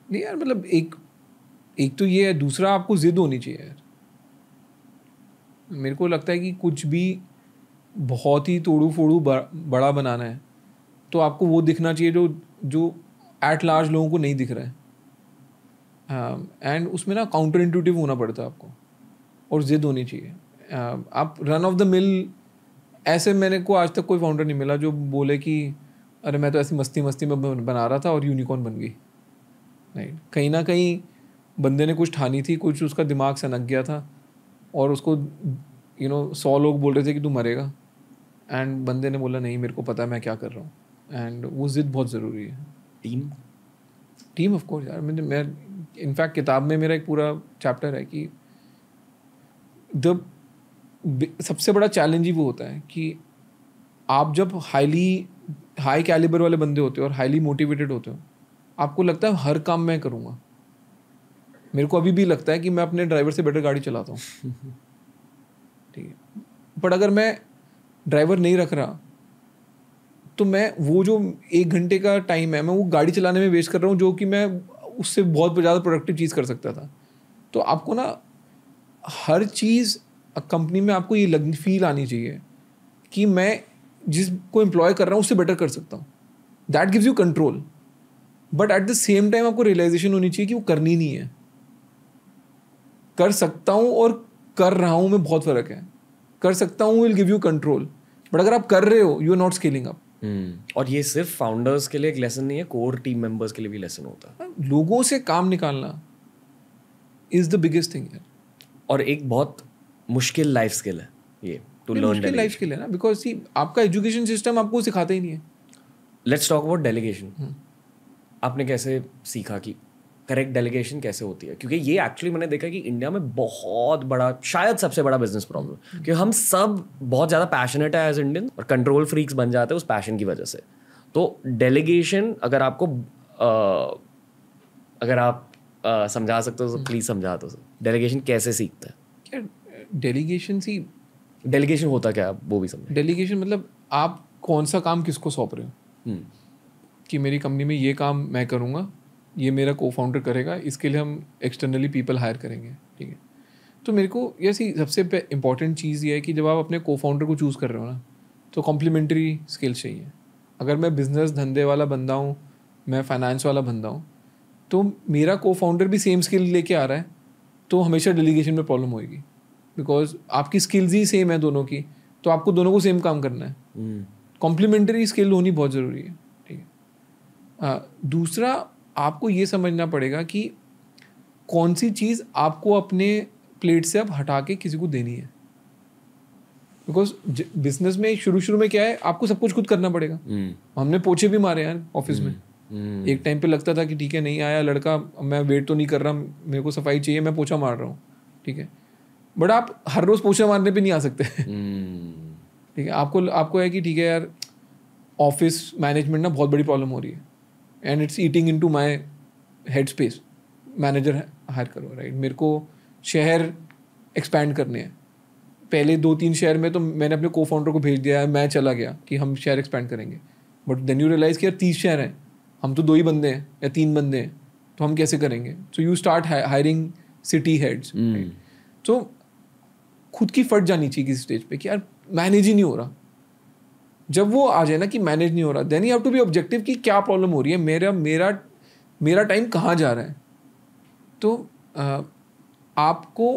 नहीं यार, मतलब एक तो ये है, दूसरा आपको जिद होनी चाहिए यार। मेरे को लगता है कि कुछ भी बहुत ही तोड़ू फोड़ू बड़ा बनाना है तो आपको वो दिखना चाहिए जो एट लार्ज लोगों को नहीं दिख रहा है, एंड उसमें ना काउंटर इंट्यूटिव होना पड़ता है आपको, और जिद होनी चाहिए। आप रन ऑफ द मिल ऐसे, मैंने को आज तक कोई फाउंडर नहीं मिला जो बोले कि अरे मैं तो ऐसी मस्ती में बना रहा था और यूनिकॉर्न बन गई। राइट, कहीं ना कहीं बंदे ने कुछ ठानी थी, कुछ उसका दिमाग सनक गया था और उसको 100 लोग बोल रहे थे कि तू मरेगा, एंड बंदे ने बोला नहीं मेरे को पता है मैं क्या कर रहा हूँ, एंड वो जिद बहुत ज़रूरी है। टीम ऑफ कोर्स यार, मैं इनफैक्ट किताब में मेरा एक पूरा चैप्टर है कि सबसे बड़ा चैलेंज ही वो होता है कि आप जब हाई कैलिबर वाले बंदे होते हो और हाईली मोटिवेटेड होते हो, आपको लगता है हर काम मैं करूँगा। मेरे को अभी भी लगता है कि मैं अपने ड्राइवर से बेटर गाड़ी चलाता हूँ, ठीक है, बट अगर मैं ड्राइवर नहीं रख रहा तो मैं वो जो 1 घंटे का टाइम है मैं वो गाड़ी चलाने में वेस्ट कर रहा हूँ, जो कि मैं उससे बहुत ज़्यादा प्रोडक्टिव चीज़ कर सकता था। तो आपको ना हर चीज़ कंपनी में आपको ये फील आनी चाहिए कि मैं जिसको एम्प्लॉय कर रहा हूँ उससे बेटर कर सकता हूँ। That gives you control, but at the same time आपको रियलाइजेशन होनी चाहिए कि वो करनी नहीं है। कर सकता हूँ और कर रहा हूँ में बहुत फ़र्क है। कर सकता हूँ will give you control, but अगर आप कर रहे हो you are not scaling up. और ये सिर्फ फाउंडर्स के लिए एक लेसन नहीं है, कोर टीम मेंबर्स के लिए भी लेसन होता है। लोगों से काम निकालना इज द बिगेस्ट थिंग यार, और एक बहुत मुश्किल लाइफ स्किल है ये, टू लर्न मुश्किल लाइफ स्किल है ना, बिकॉज आपका एजुकेशन सिस्टम आपको सिखाता ही नहीं है। Let's talk about delegation. आपने कैसे सीखा कि करेक्ट डेलीगेशन कैसे होती है? क्योंकि ये एक्चुअली मैंने देखा कि इंडिया में बहुत बड़ा, शायद सबसे बड़ा बिजनेस प्रॉब्लम, क्योंकि हम सब बहुत ज़्यादा पैशनेट है एज इंडियन और कंट्रोल फ्रीक्स बन जाते हैं उस पैशन की वजह से। तो डेलीगेशन अगर आपको अगर आप समझा सकते हो तो प्लीज़ समझा दो। डेलीगेशन कैसे सीखते हैं? क्या डेलीगेशन होता क्या, वो भी समझे। डेलीगेशन मतलब आप कौन सा काम किसको सौंप रहे हो, कि मेरी कंपनी में ये काम मैं करूँगा, ये मेरा को फाउंडर करेगा, इसके लिए हम एक्सटर्नली पीपल हायर करेंगे, ठीक है। तो मेरे को ऐसी सबसे इंपॉर्टेंट चीज़ ये है कि जब आप अपने को फाउंडर को चूज़ कर रहे हो ना, तो कॉम्प्लीमेंट्री स्किल्स चाहिए। अगर मैं बिजनेस धंधे वाला बंदा हूँ, मैं फाइनेंस वाला बंदा हूँ, तो मेरा को फाउंडर भी सेम स्किल लेके आ रहा है, तो हमेशा डेलीगेशन में प्रॉब्लम होएगी, बिकॉज आपकी स्किल्स ही सेम है दोनों की, तो आपको दोनों को सेम काम करना है। कॉम्प्लीमेंट्री स्किल होनी बहुत ज़रूरी है, ठीक है। दूसरा, आपको ये समझना पड़ेगा कि कौन सी चीज़ आपको अपने प्लेट से अब हटा के किसी को देनी है, बिकॉज बिजनेस में शुरू में क्या है, आपको सब कुछ खुद करना पड़ेगा। हमने पोछे भी मारे हैं ऑफिस में। एक टाइम पे लगता था कि ठीक है, नहीं आया लड़का, मैं वेट तो नहीं कर रहा, मेरे को सफाई चाहिए, मैं पोछा मार रहा हूँ, ठीक है, बट आप हर रोज़ पोछा मारने पे नहीं आ सकते। ठीक है, आपको है कि ठीक है यार, ऑफिस मैनेजमेंट ना बहुत बड़ी प्रॉब्लम हो रही है and it's eating into my head space, manager hire करो, राइट। मेरे को शहर एक्सपैंड करने हैं, पहले 2-3 शहर में तो मैंने अपने को फाउंडर को भेज दिया है, मैं चला गया कि हम शहर एक्सपैंड करेंगे, बट देन यू रियलाइज कि यार 30 शहर हैं, हम तो 2 ही बंदे हैं या 3 बंदे हैं, तो हम कैसे करेंगे? So you start hiring city heads. तो खुद की फट जानी चाहिए किसी स्टेज पे कि यार मैनेज ही नहीं हो रहा। जब वो आ जाए ना कि मैनेज नहीं हो रहा, then you have to be objective कि क्या प्रॉब्लम हो रही है, मेरा टाइम कहाँ जा रहा है। तो आपको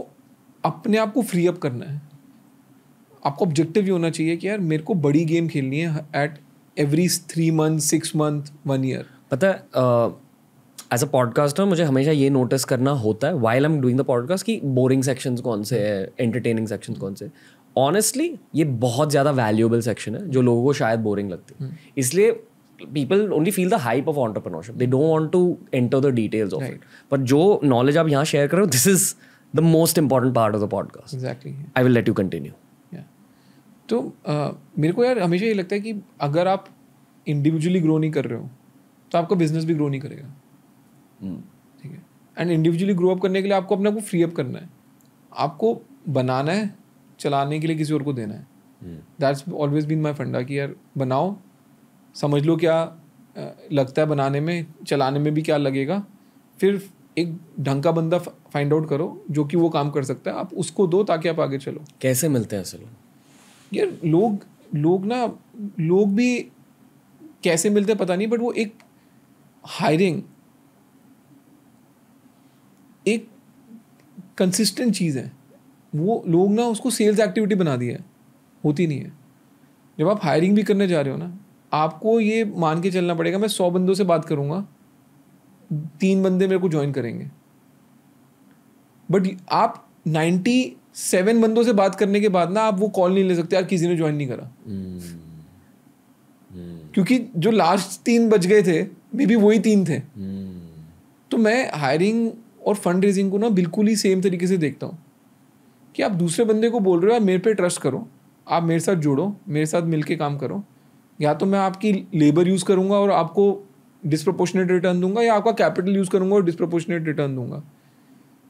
अपने आप को फ्री अप करना है। आपको ऑब्जेक्टिव ये होना चाहिए कि यार मेरे को बड़ी गेम खेलनी है at every 3 month, 6 month, 1 year. पता है, एज अ पॉडकास्टर मुझे हमेशा ये नोटिस करना होता है while I am doing the podcast कि बोरिंग सेक्शंस कौन से है, एंटरटेनिंग सेक्शंस कौन से। ऑनेस्टली ये बहुत ज़्यादा वैल्यूएबल सेक्शन है जो लोगों को शायद बोरिंग लगती है। इसलिए people only feel the hype of entrepreneurship. They don't want to enter the details of Right. it. But जो knowledge आप यहाँ share कर रहे हो, this is the most important part of the podcast. Exactly. I will let you continue. Yeah. तो मेरे को यार हमेशा ये लगता है कि अगर आप इंडिविजुअली ग्रो नहीं कर रहे हो तो आपका बिजनेस भी ग्रो नहीं करेगा. ठीक है. एंड इंडिविजुअली ग्रो अप करने के लिए आपको अपने आप को फ्री अप करना है. आपको बनाना है, चलाने के लिए किसी और को देना है. दैट्स ऑलवेज बीन माई फंडा कि यार बनाओ, समझ लो क्या लगता है बनाने में, चलाने में भी क्या लगेगा, फिर एक ढंग का बंदा फाइंड आउट करो जो कि वो काम कर सकता है, आप उसको दो ताकि आप आगे चलो. कैसे मिलते हैं ऐसे लोग? यार लोग भी कैसे मिलते हैं पता नहीं, बट वो एक हायरिंग एक कंसिस्टेंट चीज़ है. वो लोग ना उसको सेल्स एक्टिविटी बना दिया है, होती नहीं है. जब आप हायरिंग भी करने जा रहे हो ना, आपको ये मान के चलना पड़ेगा मैं 100 बंदों से बात करूंगा, 3 बंदे मेरे को ज्वाइन करेंगे. बट आप 97 बंदों से बात करने के बाद ना आप वो कॉल नहीं ले सकते यार किसी ने ज्वाइन नहीं करा. क्योंकि जो लास्ट 3 बच गए थे मे बी वही 3 थे. तो मैं हायरिंग और फंड रेजिंग को ना बिल्कुल ही सेम तरीके से देखता हूँ कि आप दूसरे बंदे को बोल रहे हो यार मेरे पे ट्रस्ट करो, आप मेरे साथ जुड़ो, मेरे साथ मिलके काम करो, या तो मैं आपकी लेबर यूज़ करूँगा और आपको डिस्प्रोपोर्शनेट रिटर्न दूंगा, या आपका कैपिटल यूज़ करूँगा और डिस्प्रोपोर्शनेट रिटर्न दूंगा.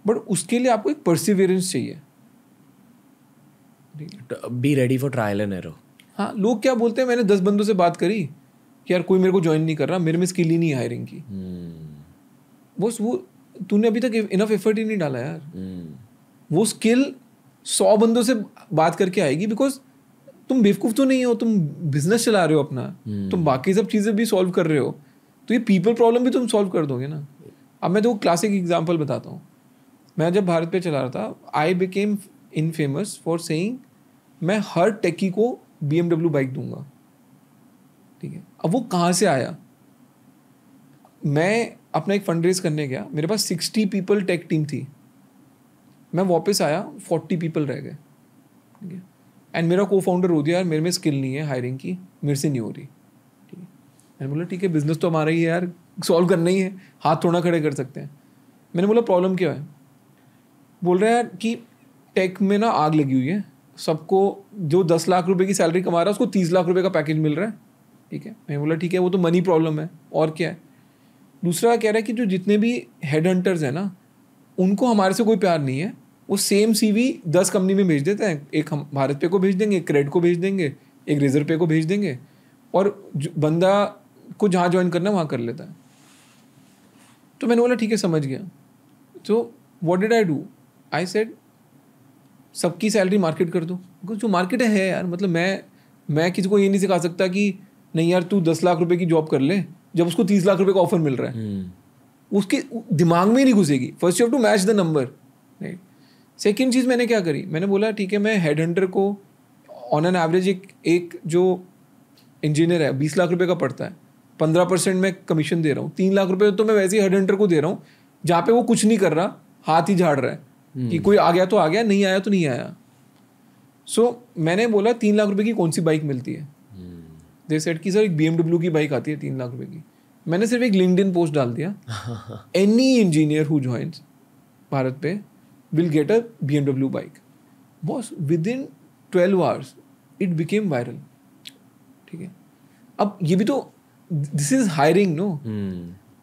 बट उसके लिए आपको एक परसिवियरेंस चाहिए. Be ready for trial and error. हाँ, लोग क्या बोलते हैं, मैंने 10 बंदों से बात करी कि यार कोई मेरे को ज्वाइन नहीं कर रहा, मेरे में स्किल ही नहीं है हायरिंग की. बस वो तूने अभी तक इनफ एफर्ट ही नहीं डाला यार. वो स्किल 100 बंदों से बात करके आएगी, बिकॉज तुम बेवकूफ़ तो नहीं हो, तुम बिजनेस चला रहे हो अपना, तुम बाकी सब चीज़ें भी सॉल्व कर रहे हो, तो ये पीपल प्रॉब्लम भी तुम सॉल्व कर दोगे ना. अब मैं तो क्लासिक एग्जांपल बताता हूँ. मैं जब भारत पे चला रहा था, I became in famous for saying मैं हर टेकी को BMW बाइक दूंगा. ठीक है. अब वो कहाँ से आया? मैं अपना एक फंड रेज करने गया, मेरे पास 60 पीपल टेक टीम थी. मैं वापस आया, 40 पीपल रह गए. ठीक है. एंड मेरा को फाउंडर हो दिया यार मेरे में स्किल नहीं है हायरिंग की, मेरे से नहीं हो रही. ठीक है. मैंने बोला ठीक है, बिजनेस तो हमारा ही है यार, सॉल्व करना ही है, हाथ थोड़ा खड़े कर सकते हैं. मैंने बोला प्रॉब्लम क्या है? बोल रहे हैं यार कि टेक में ना आग लगी हुई है, सबको जो 10 लाख रुपए की सैलरी कमा रहा है उसको 30 लाख रुपए का पैकेज मिल रहा है. ठीक है. मैंने बोला ठीक है, वो तो मनी प्रॉब्लम है, और क्या है. दूसरा कह रहा है कि जो जितने भी हेड हंटर्स हैं ना, उनको हमारे से कोई प्यार नहीं है, वो सेम CV 10 कंपनी में भेज देते हैं. एक हम भारत पे को भेज देंगे, एक क्रेड को भेज देंगे, एक रेजर पे को भेज देंगे, और बंदा को जहाँ ज्वाइन करना है वहाँ कर लेता है. तो मैंने बोला ठीक है, समझ गया. तो what did I do? I said सबकी सैलरी मार्केट कर दो. जो मार्केट है यार, मतलब मैं किसी को ये नहीं सिखा सकता कि नहीं यार तू 10 लाख रुपए की जॉब कर ले जब उसको 30 लाख रुपए का ऑफर मिल रहा है. उसके दिमाग में ही नहीं घुसेगी. First you have to match the number. Right. Second चीज़ मैंने क्या करी, मैंने बोला ठीक है, मैं हेड हंटर को ऑन एन एवरेज एक जो इंजीनियर है 20 लाख रुपए का पड़ता है, 15% मैं कमीशन दे रहा हूँ. 3 लाख रुपए तो मैं वैसे ही हेड हंटर को दे रहा हूँ, जहाँ पे वो कुछ नहीं कर रहा, हाथ ही झाड़ रहा है कि कोई आ गया तो आ गया, नहीं आया तो नहीं आया. सो मैंने बोला 3 लाख रुपए की कौन सी बाइक मिलती है? दे सेड कि सर एक BMW की बाइक आती है 3 लाख रुपए की. मैंने सिर्फ एक लिंक्डइन पोस्ट डाल दिया, any engineer who joins BharatPe will get a BMW bike. Boss within 12 hours it became viral. ठीक है. अब ये भी तो दिस इज हायरिंग नो.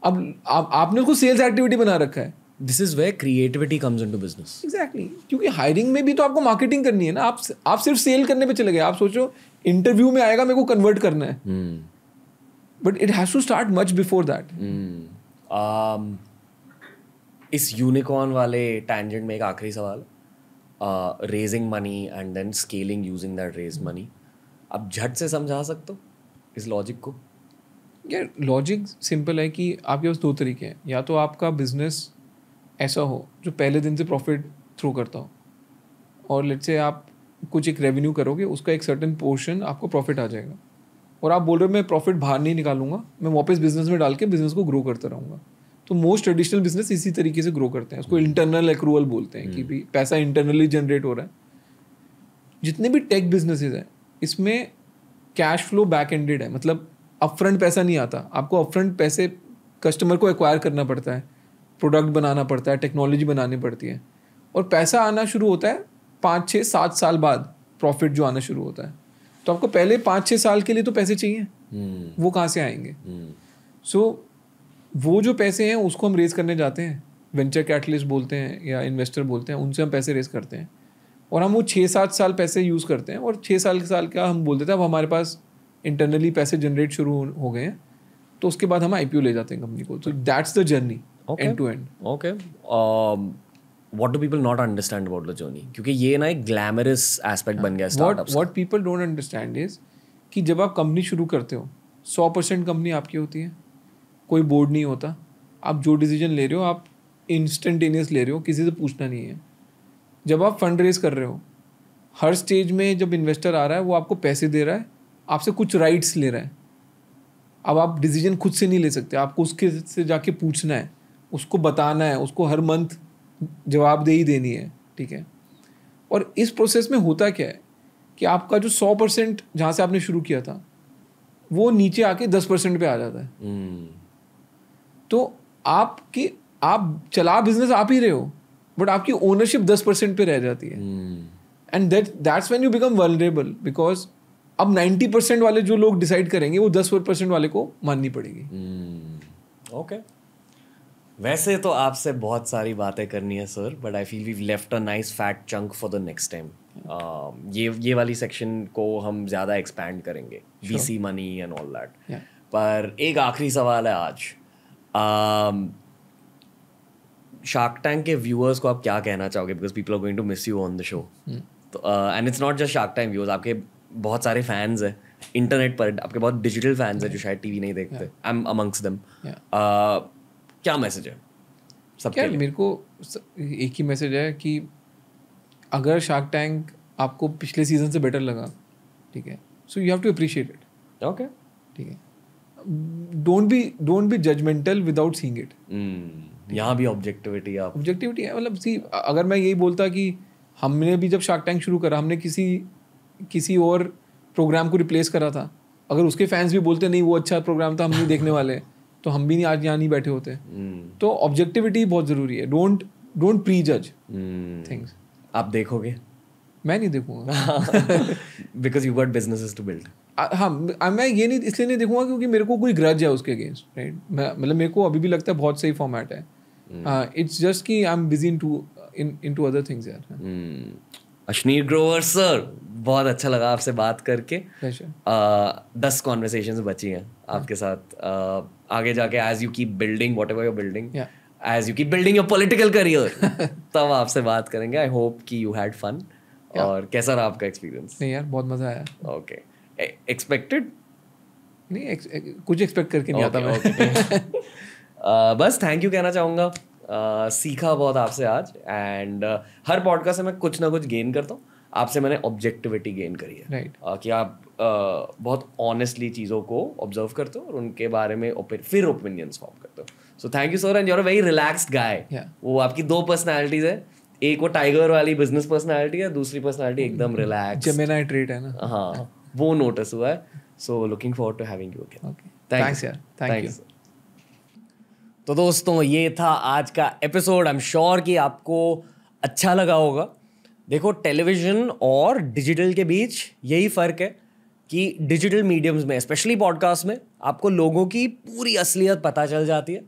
अब आपने उसको सेल्स एक्टिविटी बना रखा है. This is where creativity comes into business. Exactly. क्योंकि हायरिंग में भी तो आपको मार्केटिंग करनी है ना. आप सिर्फ सेल करने पे चले गए. आप सोचो इंटरव्यू में आएगा मेरे को कन्वर्ट करना है, but it has to start much before that. इस यूनिकॉर्न वाले टैंजेंट में एक आखिरी सवाल. Raising money and then scaling using that raise money, आप झट से समझा सकते हो इस लॉजिक को? यार लॉजिक सिंपल है कि आपके पास 2 तरीके हैं. या तो आपका बिजनेस ऐसा हो जो पहले दिन से प्रॉफिट थ्रो करता हो, और लेट्स से आप कुछ एक रेवेन्यू करोगे, उसका एक सर्टेन पोर्शन आपको प्रॉफिट आ जाएगा, और आप बोल रहे हो मैं प्रॉफिट बाहर नहीं निकालूंगा, मैं वापस बिजनेस में डाल के बिजनेस को ग्रो करता रहूँगा. तो मोस्ट ट्रेडिशनल बिजनेस इसी तरीके से ग्रो करते हैं. उसको इंटरनल एक्रूवल बोलते हैं कि भाई पैसा इंटरनली जनरेट हो रहा है. जितने भी टेक बिजनेसेस हैं इसमें कैश फ्लो बैक एंडेड है. मतलब अपफ्रंट पैसा नहीं आता, आपको अपफ्रंट पैसे कस्टमर को एक्वायर करना पड़ता है, प्रोडक्ट बनाना पड़ता है, टेक्नोलॉजी बनानी पड़ती है, और पैसा आना शुरू होता है 5, 6, 7 साल बाद, प्रॉफिट जो आना शुरू होता है। तो आपको पहले 5, 6 साल के लिए तो पैसे चाहिए, वो कहाँ से आएंगे? सो वो जो पैसे हैं उसको हम रेज करने जाते हैं, वेंचर कैपिटलिस्ट बोलते हैं या इन्वेस्टर बोलते हैं, उनसे हम पैसे रेज करते हैं, और हम वो 6-7 साल पैसे यूज़ करते हैं, और 6 साल का हम बोल देते हैं अब हमारे पास इंटरनली पैसे जनरेट शुरू हो गए हैं, तो उसके बाद हम IPO ले जाते हैं कंपनी को। तो that's the journey end to end. Okay, what do people not understand about the journey? क्योंकि ये ना एक ग्लैमरस एस्पेक्ट बन गया startups. What people don't understand is कि जब आप कंपनी शुरू करते हो 100% कंपनी आपकी होती है, कोई बोर्ड नहीं होता, आप जो डिसीजन ले रहे हो आप इंस्टेंटेनियस ले रहे हो, किसी से पूछना नहीं है। जब आप फंड रेज कर रहे हो, हर स्टेज में जब इन्वेस्टर आ रहा है वो आपको पैसे दे रहा है, आपसे कुछ राइट्स ले रहा है। अब आप डिसीजन खुद से नहीं ले सकते, आपको उसके से जाके पूछना है, उसको बताना है, उसको हर मंथ जवाबदेही देनी है, ठीक है। और इस प्रोसेस में होता क्या है कि आपका जो 100% जहाँ से आपने शुरू किया था वो नीचे आके 10% पे आ जाता है। तो आप चला बिजनेस आप ही रहे हो, बट आपकी ओनरशिप 10% पे रह जाती है, and that's when you become vulnerable, because अब 90% वाले जो लोग डिसाइड करेंगे वो 10% वाले को माननी पड़ेगी। ओके, वैसे तो आपसे बहुत सारी बातें करनी है sir, but I feel we left a nice fat chunk for the next time. ये वाली सेक्शन को हम ज़्यादा एक्सपैंड करेंगे, VC money and all that. पर एक आखिरी सवाल है आज, शार्क टैंक के व्यूअर्स को आप क्या कहना चाहोगे? Because people are going to miss you on the show, and it's not just Shark Tank viewers, आपके बहुत सारे फैंस हैं इंटरनेट पर, आपके बहुत डिजिटल फैंस हैं जो शायद टीवी नहीं देखते। I am amongst them. क्या मैसेज है सबके लिए? मेरे को एक ही मैसेज है कि अगर शार्क टैंक आपको पिछले सीजन से बेटर लगा, ठीक है, so you have to appreciate it. Okay, ठीक है, don't be judgemental without seeing it. यहाँ भी ऑब्जेक्टिविटी है। मतलब सी, अगर मैं यही बोलता कि हमने भी जब शार्क टैंक शुरू करा हमने किसी और प्रोग्राम को रिप्लेस करा था, अगर उसके फैंस भी बोलते नहीं वो अच्छा प्रोग्राम था हम नहीं देखने वाले, तो हम भी नहीं आज यहाँ नहीं बैठे होते। तो ऑब्जेक्टिविटी बहुत ज़रूरी है, डोंट प्री जज थिंग्स। आप देखोगे? मैं नहीं देखूंगा because you got businesses to build. हाँ, मैं ये नहीं इसलिए नहीं देखूंगा क्योंकि मेरे को कोई ग्रज है उसके अगेंस्ट, राइट। मतलब मेरे को अभी भी लगता है बहुत सही फॉर्मेट है। इट्स जस्ट कि I am busy into other things यार। अशनीर ग्रोवर सर, बहुत अच्छा लगा आपसे बात करके। 10 कॉन्वर्सेशंस बची हैं आपके साथ। आगे जाके as you keep building whatever you are building, as you keep building your political career, तब आपसे बात करेंगे। आई होप कि यू हैड फन। और कैसा रहा आपका एक्सपीरियंस? नहीं यार, बहुत मजा आया। ओके, एक्सपेक्टेड नहीं, कुछ एक्सपेक्ट करके नहीं आता मैं। बस थैंक यू कहना चाहूँगा। सीखा बहुत आपसे आज, एंड हर पॉडकास्ट से मैं कुछ ना कुछ गेन करता हूँ। आपसे मैंने ऑब्जेक्टिविटी गेन करी है, राइट। कि आप बहुत ऑनेस्टली चीज़ों को ऑब्जर्व करते हो और उनके बारे में फिर ओपिनियंस फॉर्म करते हो। So thank you sir, and you are a very relaxed guy. वो आपकी 2 पर्सनैलिटीज है, एक वो टाइगर वाली बिजनेस पर्सनैलिटी है, दूसरी पर्सनैलिटी एकदम रिलैक्स जेमिनी ट्रेट है ना। हाँ, वो नोटिस हुआ है। So looking forward to having you again. Thanks यार, थैंक यू। तो दोस्तों, ये था आज का एपिसोड। आई एम श्योर कि आपको अच्छा लगा होगा। देखो, टेलीविज़न और डिजिटल के बीच यही फ़र्क है कि डिजिटल मीडियम्स में, स्पेशली पॉडकास्ट में, आपको लोगों की पूरी असलियत पता चल जाती है।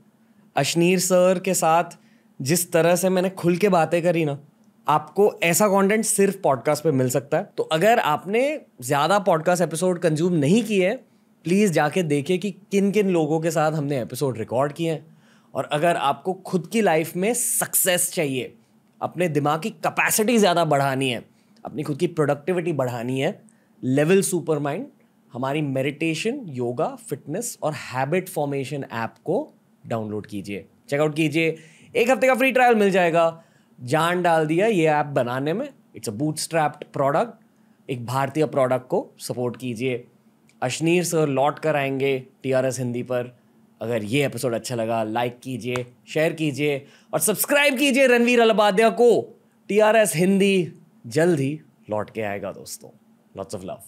अशनीर सर के साथ जिस तरह से मैंने खुल के बातें करी ना, आपको ऐसा कंटेंट सिर्फ पॉडकास्ट पे मिल सकता है। तो अगर आपने ज़्यादा पॉडकास्ट एपिसोड कंज्यूम नहीं किए हैं, प्लीज़ जाके देखिए कि किन किन लोगों के साथ हमने एपिसोड रिकॉर्ड किए हैं। और अगर आपको खुद की लाइफ में सक्सेस चाहिए, अपने दिमाग की कैपेसिटी ज़्यादा बढ़ानी है, अपनी खुद की प्रोडक्टिविटी बढ़ानी है, लेवल सुपर माइंड हमारी मेडिटेशन, योगा, फिटनेस और हैबिट फॉर्मेशन ऐप को डाउनलोड कीजिए, चेकआउट कीजिए। 1 हफ्ते का फ्री ट्रायल मिल जाएगा। जान डाल दिया ये ऐप बनाने में। It's a bootstrapped product. एक भारतीय प्रोडक्ट को सपोर्ट कीजिए। अशनीर सर लौट कर आएंगे TRS हिंदी पर। अगर ये एपिसोड अच्छा लगा, लाइक कीजिए, शेयर कीजिए और सब्सक्राइब कीजिए रणवीर अलबादिया को। TRS हिंदी जल्द ही लौट के आएगा दोस्तों। Lots of love.